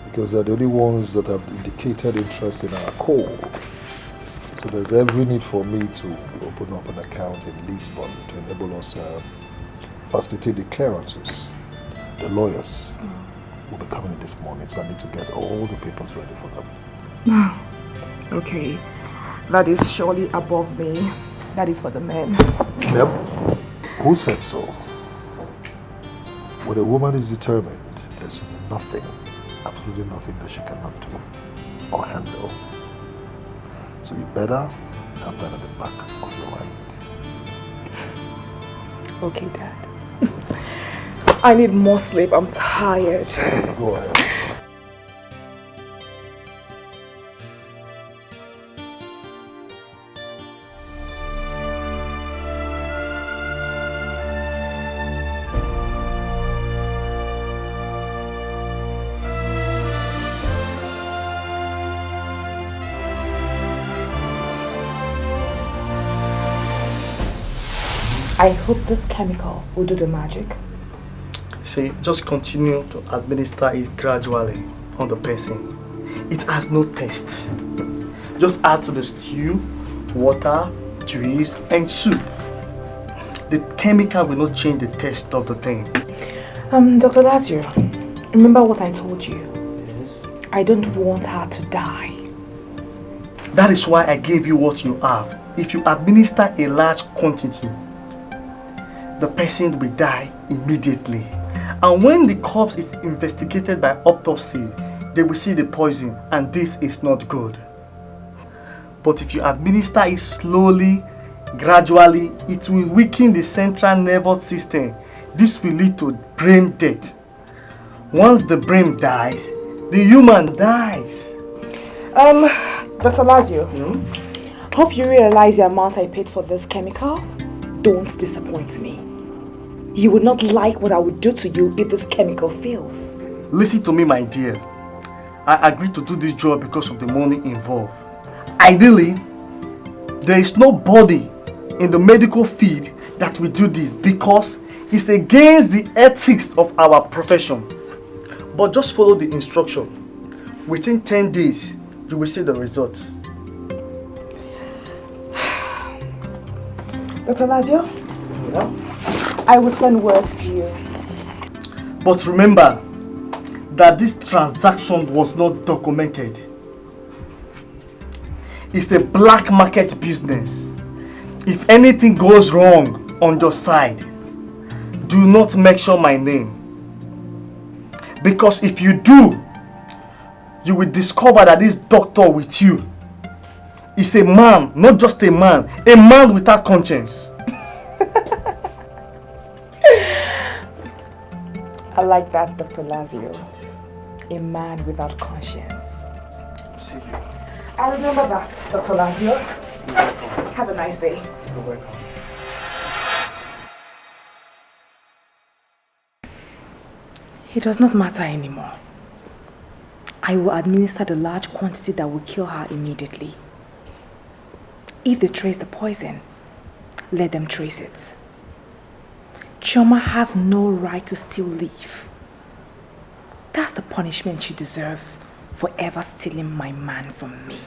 Because they're the only ones that have indicated interest in our call. So there's every need for me to open up an account in Lisbon to enable us facilitate the clearances. The lawyers will be coming this morning, so I need to get all the papers ready for them. Okay, that is surely above me. That is for the men. Yep. Who said so? When a woman is determined, there's nothing, absolutely nothing that she cannot do or handle. So you better have that at the back of your mind. Okay, Dad. I need more sleep. I'm tired. Go ahead. I hope this chemical will do the magic. See, just continue to administer it gradually on the person. It has no taste. Just add to the stew, water, cheese, and soup. The chemical will not change the taste of the thing. Dr. Lazio, remember what I told you? Yes. I don't want her to die. That is why I gave you what you have. If you administer a large quantity, the person will die immediately. And when the corpse is investigated by autopsy, they will see the poison, and this is not good. But if you administer it slowly, gradually, it will weaken the central nervous system. This will lead to brain death. Once the brain dies, the human dies. Dr. Lazio, hope you realize the amount I paid for this chemical. Don't disappoint me. You would not like what I would do to you if this chemical fails. Listen to me, my dear. I agreed to do this job because of the money involved. Ideally, there is nobody in the medical field that will do this because it's against the ethics of our profession. But just follow the instruction. Within 10 days, you will see the result. Dr. Lazio? Yeah? I will send words to you. But remember that this transaction was not documented. It's a black market business. If anything goes wrong on your side, do not mention my name. Because if you do, you will discover that this doctor with you is a man, not just a man without conscience. I like that, Dr. Lazio. A man without conscience. See you. I'll remember that, Dr. Lazio. You're welcome. Have a nice day. You're welcome. It does not matter anymore. I will administer the large quantity that will kill her immediately. If they trace the poison, let them trace it. Chioma has no right to still live. That's the punishment she deserves for ever stealing my man from me.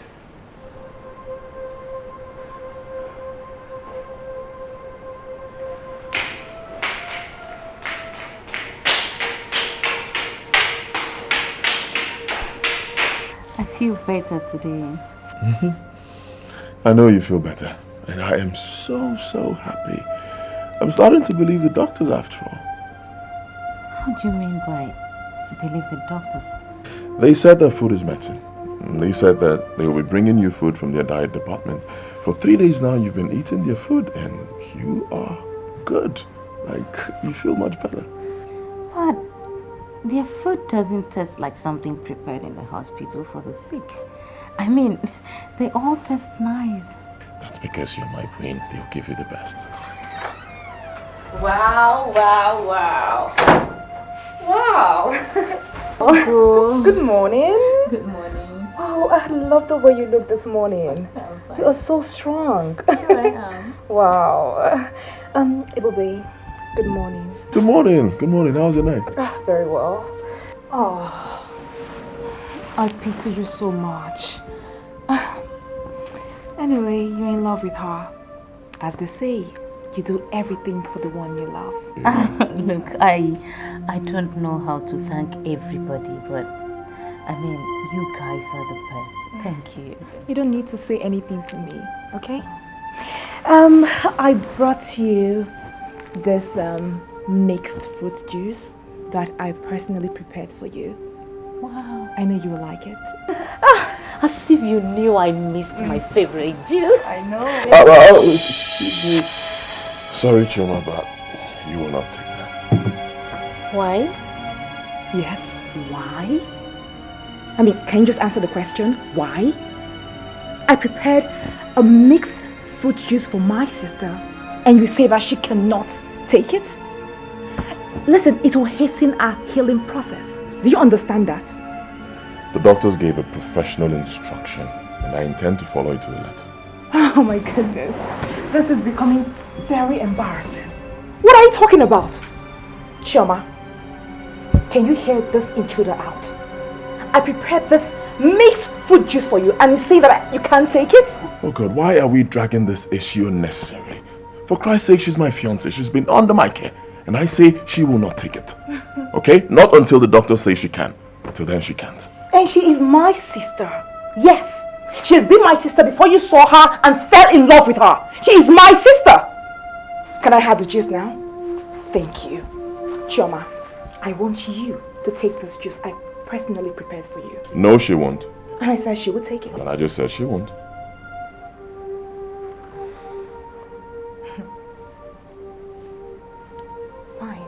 I feel better today. I know you feel better, and I am so happy. I'm starting to believe the doctors after all. How do you mean by believe the doctors? They said that food is medicine. They said that they will be bringing you food from their diet department. For 3 days now, you've been eating their food, and you are good. Like, you feel much better. But their food doesn't taste like something prepared in the hospital for the sick. I mean, they all taste nice. That's because you're my queen. They'll give you the best. Wow, wow, wow. Wow. Oh. Good morning. Good morning. Oh, I love the way you look this morning. You are so strong. Sure I am. Wow. Ebube, Good morning. Good morning. Good morning. How's your night? Very well. Oh, I pity you so much. Anyway, you're in love with her. As they say, you do everything for the one you love. Look, I don't know how to thank everybody, but I mean, you guys are the best. Thank you. You don't need to say anything to me, okay? I brought you this mixed fruit juice that I personally prepared for you. Wow. I know you will like it. As if you knew I missed my favorite juice. I know. Excuse me. Sorry, Choma, but you will not take that. Why? Yes, why? I mean, can you just answer the question? Why? I prepared a mixed fruit juice for my sister and you say that she cannot take it? Listen, it will hasten our healing process. Do you understand that? The doctors gave a professional instruction and I intend to follow it to the letter. Oh my goodness. This is becoming very embarrassing. What are you talking about? Chioma, can you hear this intruder out? I prepared this mixed fruit juice for you and you say that you can't take it? Oh God, why are we dragging this issue unnecessarily? For Christ's sake, she's my fiancée. She's been under my care. And I say she will not take it. Okay? Not until the doctor says she can. Till then she can't. And she is my sister. Yes. She has been my sister before you saw her and fell in love with her. She is my sister. Can I have the juice now? Thank you. Chioma, I want you to take this juice I personally prepared for you. No, she won't. And I said she would take it. And I just said she won't. Fine.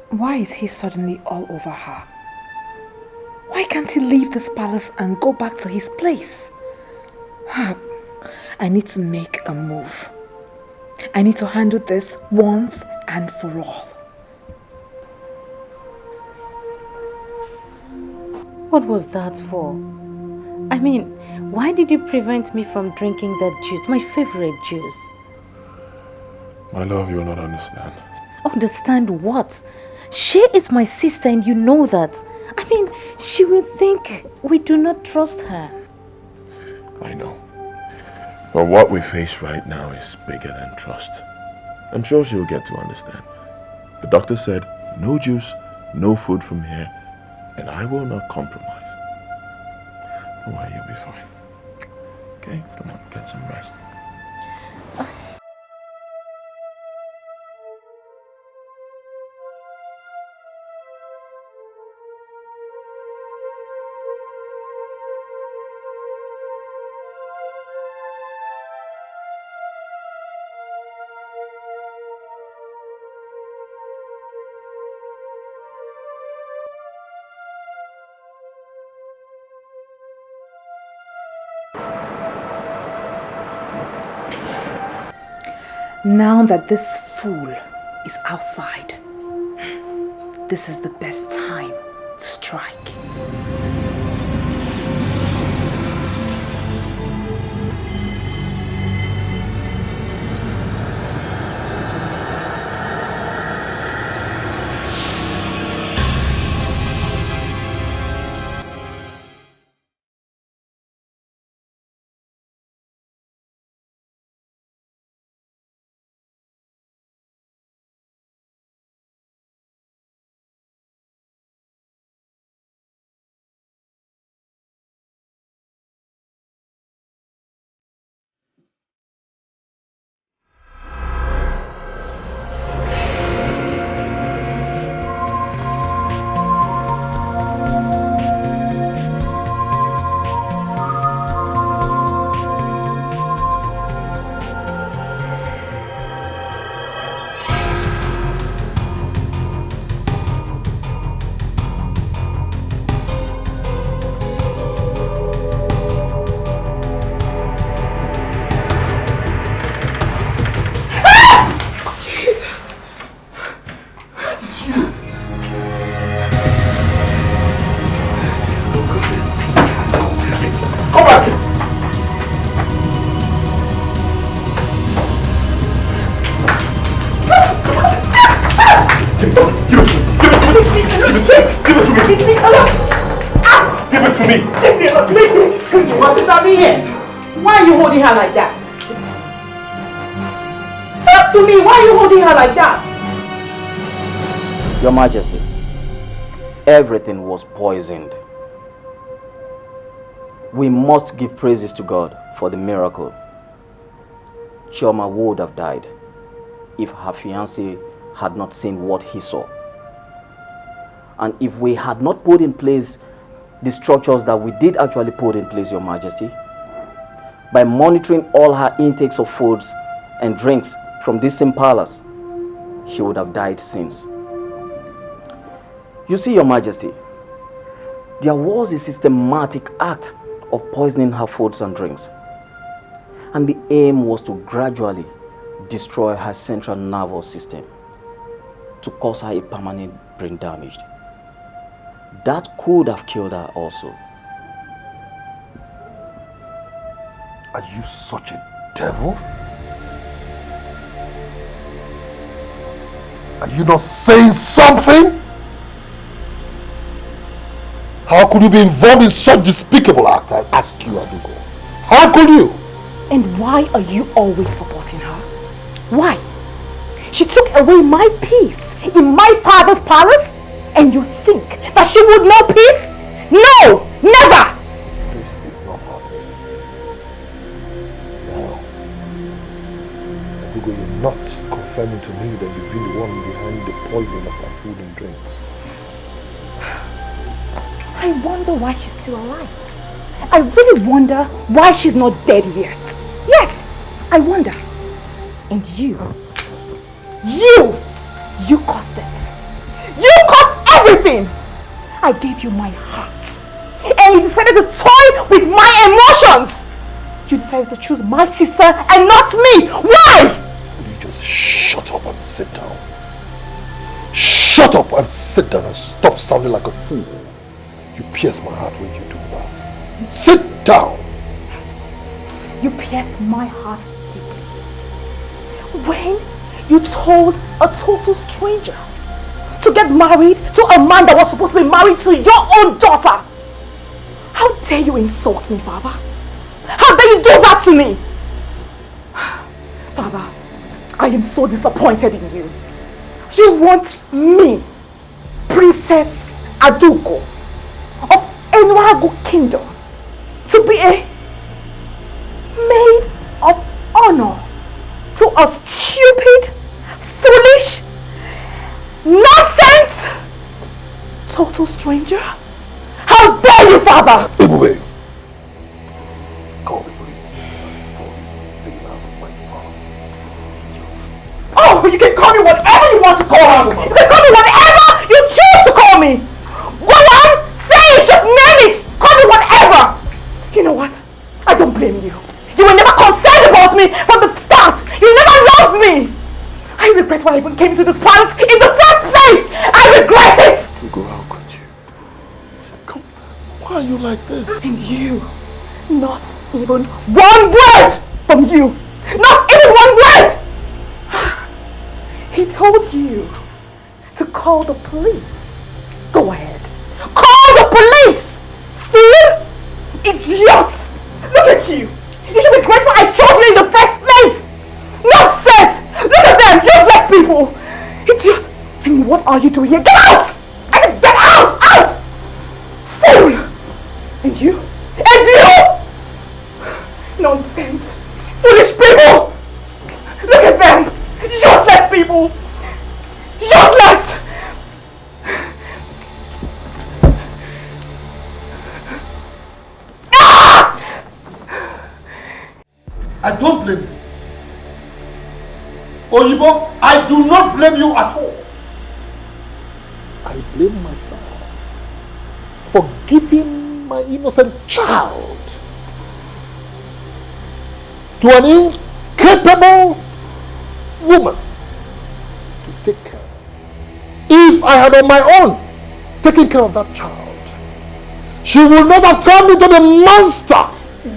Why is he suddenly all over her? Why can't he leave this palace and go back to his place? I need to make a move. I need to handle this once and for all. What was that for? I mean, why did you prevent me from drinking that juice, my favorite juice? My love, you will not understand. Understand what? She is my sister and you know that. I mean, she will think we do not trust her. I know. But what we face right now is bigger than trust. I'm sure she'll get to understand. The doctor said, no juice, no food from here, and I will not compromise. Don't worry, you'll be fine. Okay? Come on, get some rest. Now that this fool is outside, this is the best time to strike. Give it to me! What is happening here? Why are you holding her like that? Talk to me, why are you holding her like that? Your Majesty, everything was poisoned. We must give praises to God for the miracle. Chioma would have died if her fiancé had not seen what he saw. And if we had not put in place the structures that we did actually put in place, Your Majesty, by monitoring all her intakes of foods and drinks from this same palace, she would have died since. You see, Your Majesty, there was a systematic act of poisoning her foods and drinks. And the aim was to gradually destroy her central nervous system to cause her a permanent brain damage. That could have killed her also. Are you such a devil? Are you not saying something? How could you be involved in such despicable act? I ask you, Adugo. How could you? And why are you always supporting her? Why? She took away my peace in my father's palace, and you think that she would know peace? No! Never! This is not happening. Now, Adugo, you're not confirming to me that you've been the one behind the poison of her food and drinks. I wonder why she's still alive. I really wonder why she's not dead yet. Yes, I wonder. And you caused it. You caused everything. I gave you my heart. And you decided to toy with my emotions. You decided to choose my sister and not me. Why? Will you just shut up and sit down? Shut up and sit down and stop sounding like a fool. You pierce my heart when you do that. Sit down. You pierced my heart deeply when you told a total stranger to get married to a man that was supposed to be married to your own daughter. How dare you insult me, Father? How dare you do that to me? Father, I am so disappointed in you. You want me, Princess Adugo of Enuagu Kingdom, to be a maid of honor to a stupid, foolish, nonsense, total stranger? How dare you, Father! Ebube, call the police. Throw this thing out of my palace. Oh, you can call me whatever you want to call me. You can call me whatever you choose to call me. Go on, say it, just name it. Call me whatever. You know what? I don't blame you. You were never concerned about me from the start. You never loved me. I regret why I even came to this palace in the first place. I regret it. Hugo, how could you? Come, why are you like this? And you, not even one word from you. Not even one word. He told you to call the police. Go ahead. Call the police! Fool! Idiot! Look at you! You should be grateful I chose you in the first place! Nonsense! Look at them! Useless people! Idiot! And what are you doing here? Get out! I said get out! Out! Fool! And you? And you? Nonsense! Foolish people! Look at them! Useless people! Useless! I don't blame you. Oyibo, I do not blame you at all. I blame myself for giving my innocent child to an incapable woman to take care of. If I had on my own taken care of that child, she would not have turned into the monster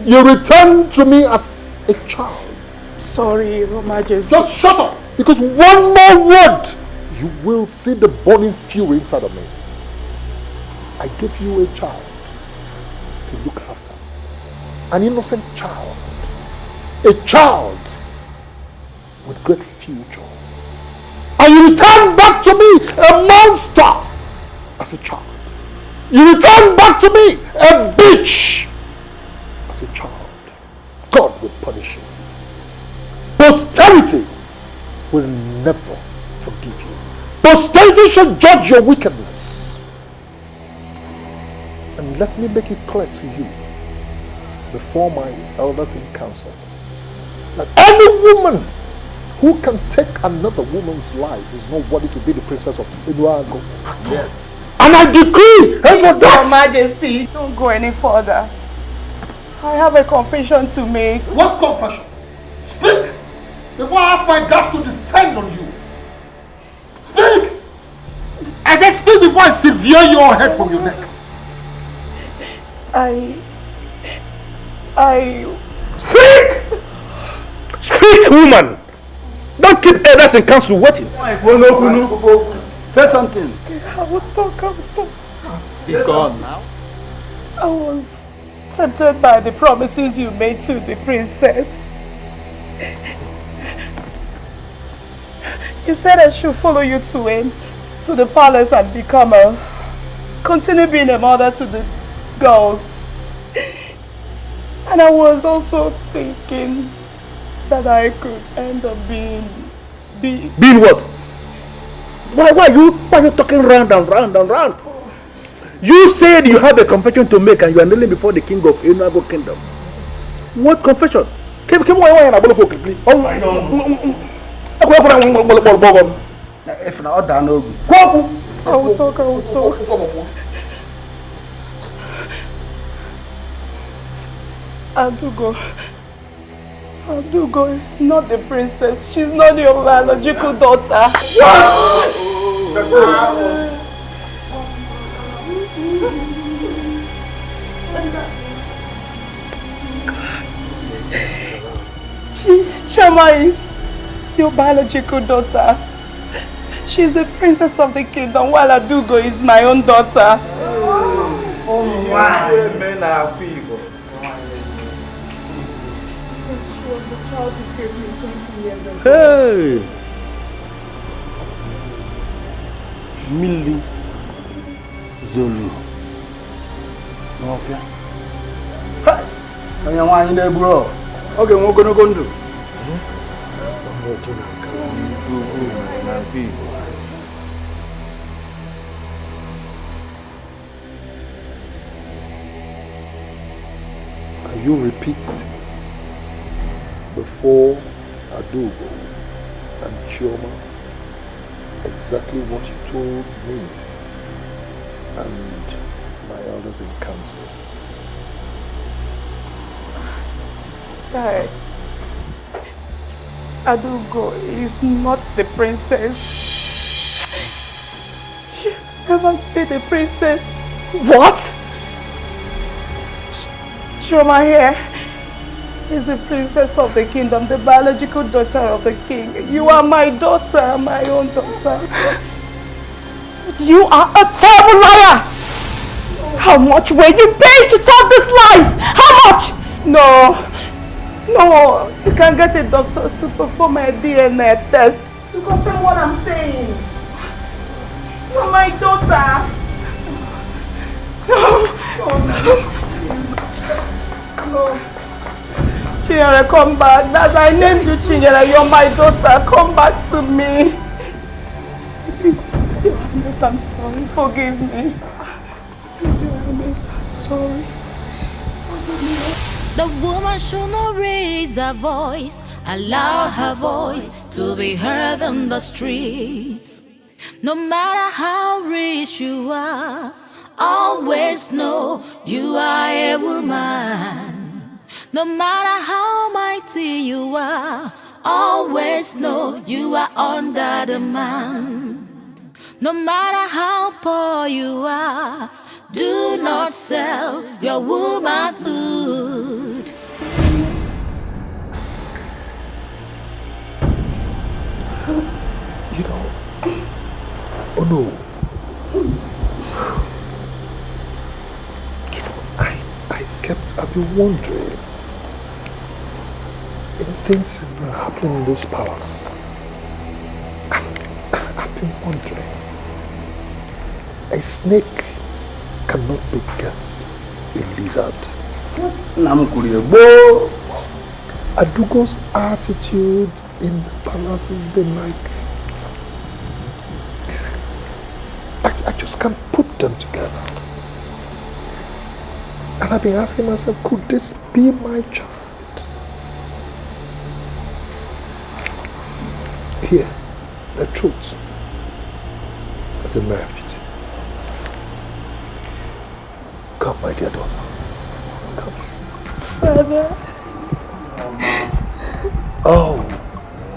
you returned to me as a child. Sorry, Your Majesty. Just shut up! Because one more word you will see the burning fury inside of me. I gave you a child to look after. An innocent child. A child with great future. And you return back to me a monster as a child. You return back to me a bitch as a child. God will punish you. Posterity will never forgive you. Posterity shall judge your wickedness. And let me make it clear to you before my elders in council that any woman who can take another woman's life is not worthy to be the princess of Inuago. Yes. And I decree, Your Majesty, don't go any further. I have a confession to make. What confession? Speak before I ask my God to descend on you. Speak! I said speak before I sever your head from your neck. Speak! Speak, woman! Don't keep elders in council waiting. Say something. I will talk. Speak on now. I was tempted by the promises you made to the princess. You said I should follow you to the palace and continue being a mother to the girls. And I was also thinking that I could end up being what? Why are you talking round and round? You said you have a confession to make and you are kneeling before the king of Inuago kingdom. What confession? If not, I will talk. Adugo is not the princess. She's not your biological daughter. Chama is your biological daughter. She's the princess of the kingdom, while Adugo is my own daughter. Oh, wow. She was the child you gave me 20 years ago. Hey! Millie Zulu. Mafia. Hey! I am one in the bro. Okay, we're gonna go do. Can you repeat before Adugo and Chioma exactly what you told me and my elders in council? Adugo is not the princess. She'll never be the princess. What? Chioma here is the princess of the kingdom, the biological daughter of the king. You are my daughter, my own daughter. You are a terrible liar! How much were you paid to tell these lies? How much? No, you can get a doctor to perform a DNA test to confirm what I'm saying. What? You're my daughter. No. Chinyere, come back. That's I named you Chinyere. You're my daughter. Come back to me. Please, Your Highness, I'm sorry. Forgive me. Please, Your Highness, I'm sorry. The woman should not raise her voice, allow her voice to be heard on the streets. No matter how rich you are, always know you are a woman. No matter how mighty you are, always know you are under the man. No matter how poor you are, do not sell your womanhood. You know, Oh no. I've been wondering. Things has been happening in this palace. I've been wondering. A snake cannot beget a lizard. Adugo's attitude in the palace has been like, I just can't put them together. And I've been asking myself, could this be my child? Here, the truth has emerged. Come, my dear daughter. Come. Father. Oh,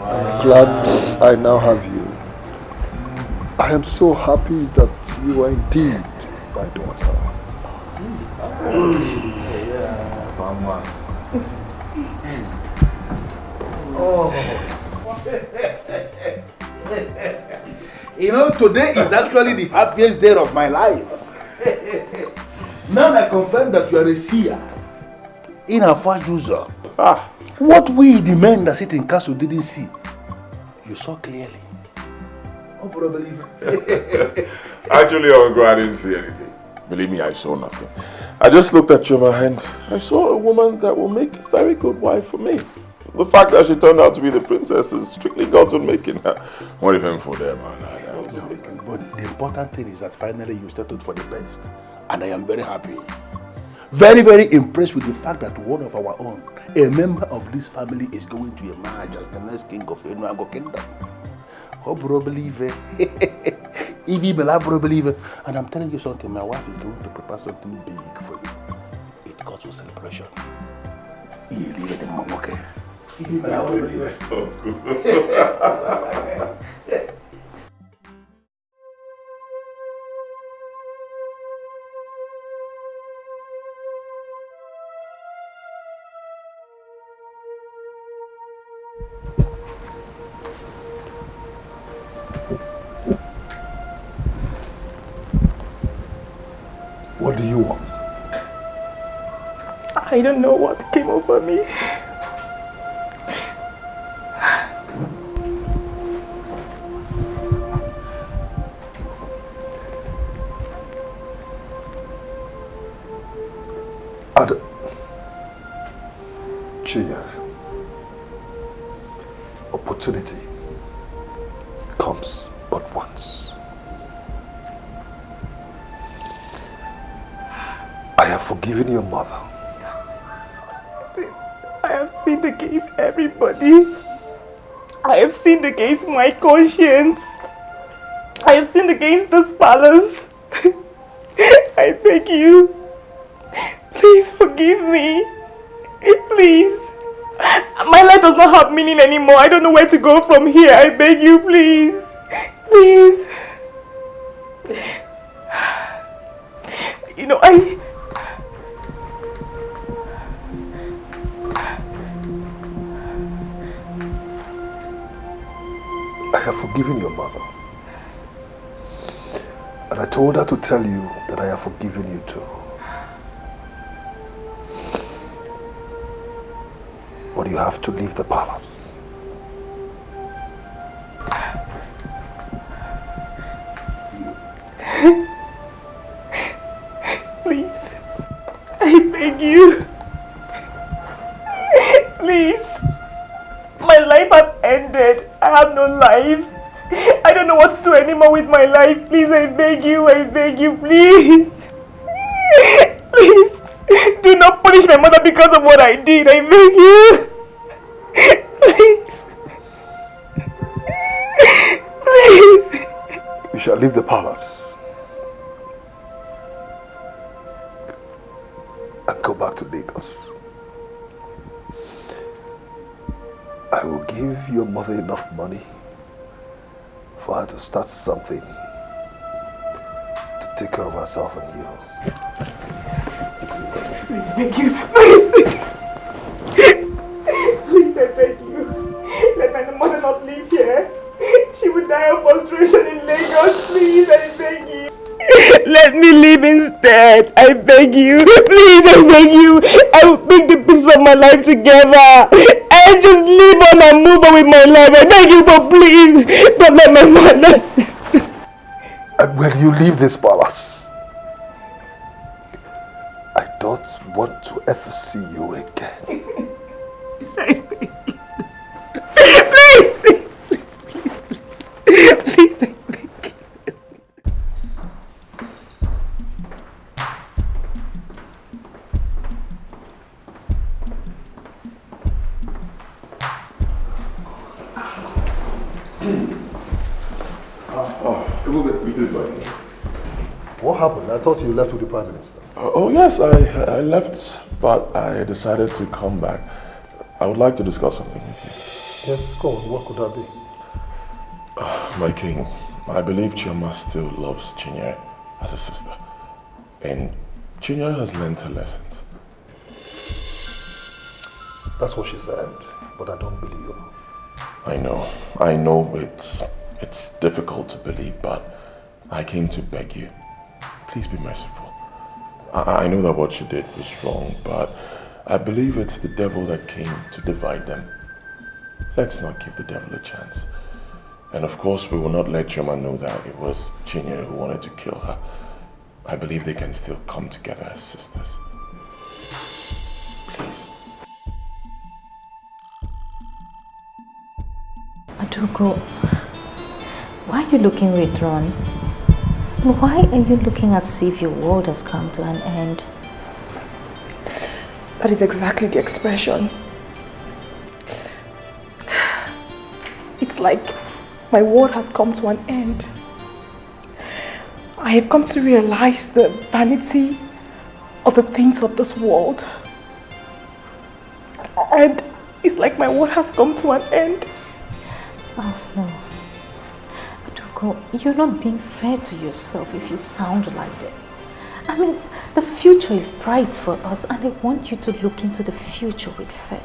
I'm glad I now have you. I am so happy that you are indeed my daughter. Oh. You know, today is actually the happiest day of my life. Now I confirm that you are a seer in a far user. What we, the men that sit in castle, didn't see, you saw clearly. Oh, probably. Actually, Uncle, I didn't see anything. Believe me, I saw nothing. I just looked at you, and I saw a woman that will make a very good wife for me. The fact that she turned out to be the princess is strictly God's own making her. What even for them, man? But the important thing is that finally you started for the best. And I am very happy. Very, very impressed with the fact that one of our own, a member of this family, is going to emerge as the next king of Enuango Kingdom. Hope you believe it. If you believe it. And I'm telling you something, my wife is going to prepare something big for you. It calls for celebration. You leave it in my okay? What do you want? I don't know what came over me. Opportunity comes but once. I have forgiven your mother. I have sinned against everybody. I have sinned against my conscience. I have sinned against this palace. I beg you, please forgive me. Please. My life does not have meaning anymore. I don't know where to go from here. I beg you, please. Please. You know, I have forgiven your mother. And I told her to tell you that I have forgiven you too. But you have to leave the palace. Please, I beg you. Please. My life has ended. I have no life. I don't know what to do anymore with my life. Please, I beg you, please. Please, do not punish my mother because of what I did. I beg you. Please. Please. You shall leave the palace and go back to Lagos. I will give your mother enough money for her to start something to take care of herself and you. Please, beg you. Please. Please, I beg you. Let my mother not live here. She will will die of frustration in Lagos. Please, I beg you. Let me live instead. I beg you. Please, I beg you. I will bring the pieces of my life together. I just live on and move on with my life. I beg you, but please, don't let my mother. And when you leave this palace, I don't want to ever see you again. I beg you. Please, please, I beg you. What happened? I thought you left with the Prime Minister. Oh yes, I left, but I decided to come back. I would like to discuss something with you. Yes, go on. What could that be? My king, I believe Chioma still loves Chinyere as a sister. And Chinyere has learned her lessons. That's what she said, but I don't believe her. I know it's difficult to believe, but I came to beg you. Please be merciful. I know that what she did was wrong, but I believe it's the devil that came to divide them. Let's not give the devil a chance. And of course, we will not let Chioma know that it was Chinyere who wanted to kill her. I believe they can still come together as sisters. Please. Adugo, why are you looking withdrawn? Why are you looking as if your world has come to an end? That is exactly the expression. It's like my world has come to an end. I have come to realize the vanity of the things of this world. And it's like my world has come to an end. Oh no. Adugo, you're not being fair to yourself if you sound like this. I mean, the future is bright for us and I want you to look into the future with faith.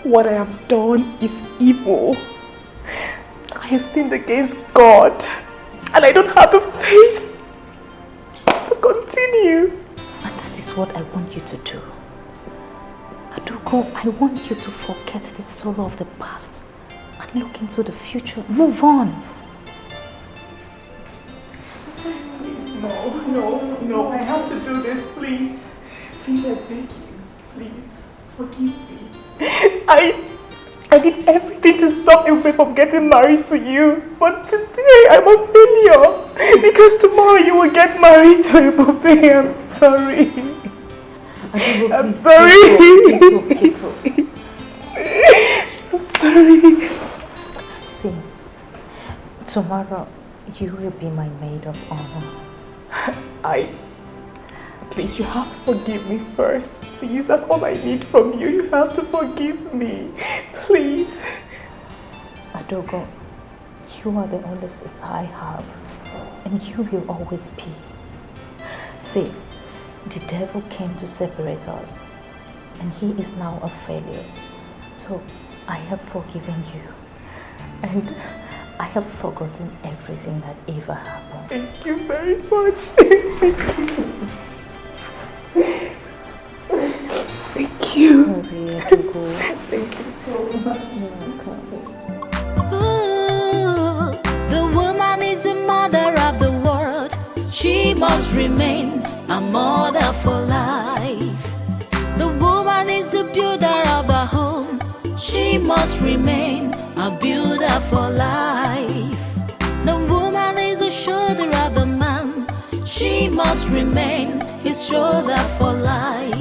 What I have done is evil. I have sinned against God and I don't have the face to continue. And that is what I want you to do. Adugo, I want you to forget the sorrow of the past and look into the future. Move on. No, I have to do this, please. Please, I beg you. Please, forgive me. I did everything to stop you from getting married to you. But today, I'm a failure. Because tomorrow you will get married to a Bobe. I'm sorry. I'm sorry. I'm sorry. See, tomorrow you will be my maid of honor. Please, you have to forgive me first. Please, that's all I need from you. You have to forgive me. Please. Adugo, you are the only sister I have. And you will always be. See, the devil came to separate us. And he is now a failure. So, I have forgiven you. And I have forgotten everything that ever happened. Thank you very much. Thank you. Thank you so much. Ooh, the woman is the mother of the world. She must remain a mother for life. The woman is the builder of the home. She must remain a builder for life. The woman is the shoulder of the man. She must remain his shoulder for life.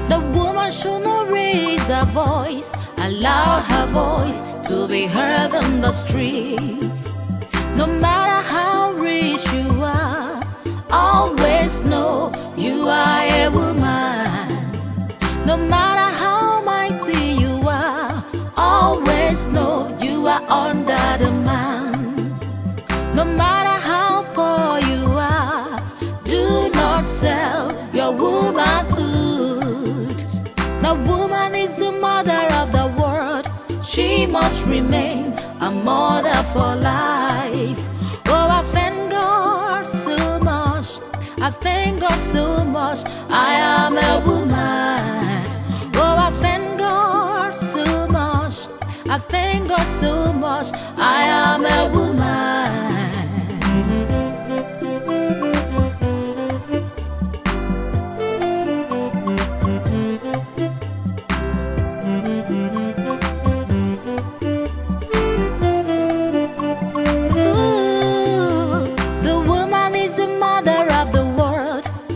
The woman should not raise her voice, allow her voice to be heard on the streets. No matter how rich you are, always know you are a woman. No matter how mighty you are, always know you are under the man. No matter how poor you are, do not sell your womanhood. The woman is the mother of the world. She must remain a for life. Oh, I thank God so much. I thank God so much. I am a woman. Oh, I thank God so much. I thank God so much. I am a woman.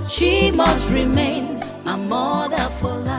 She must remain a mother for life.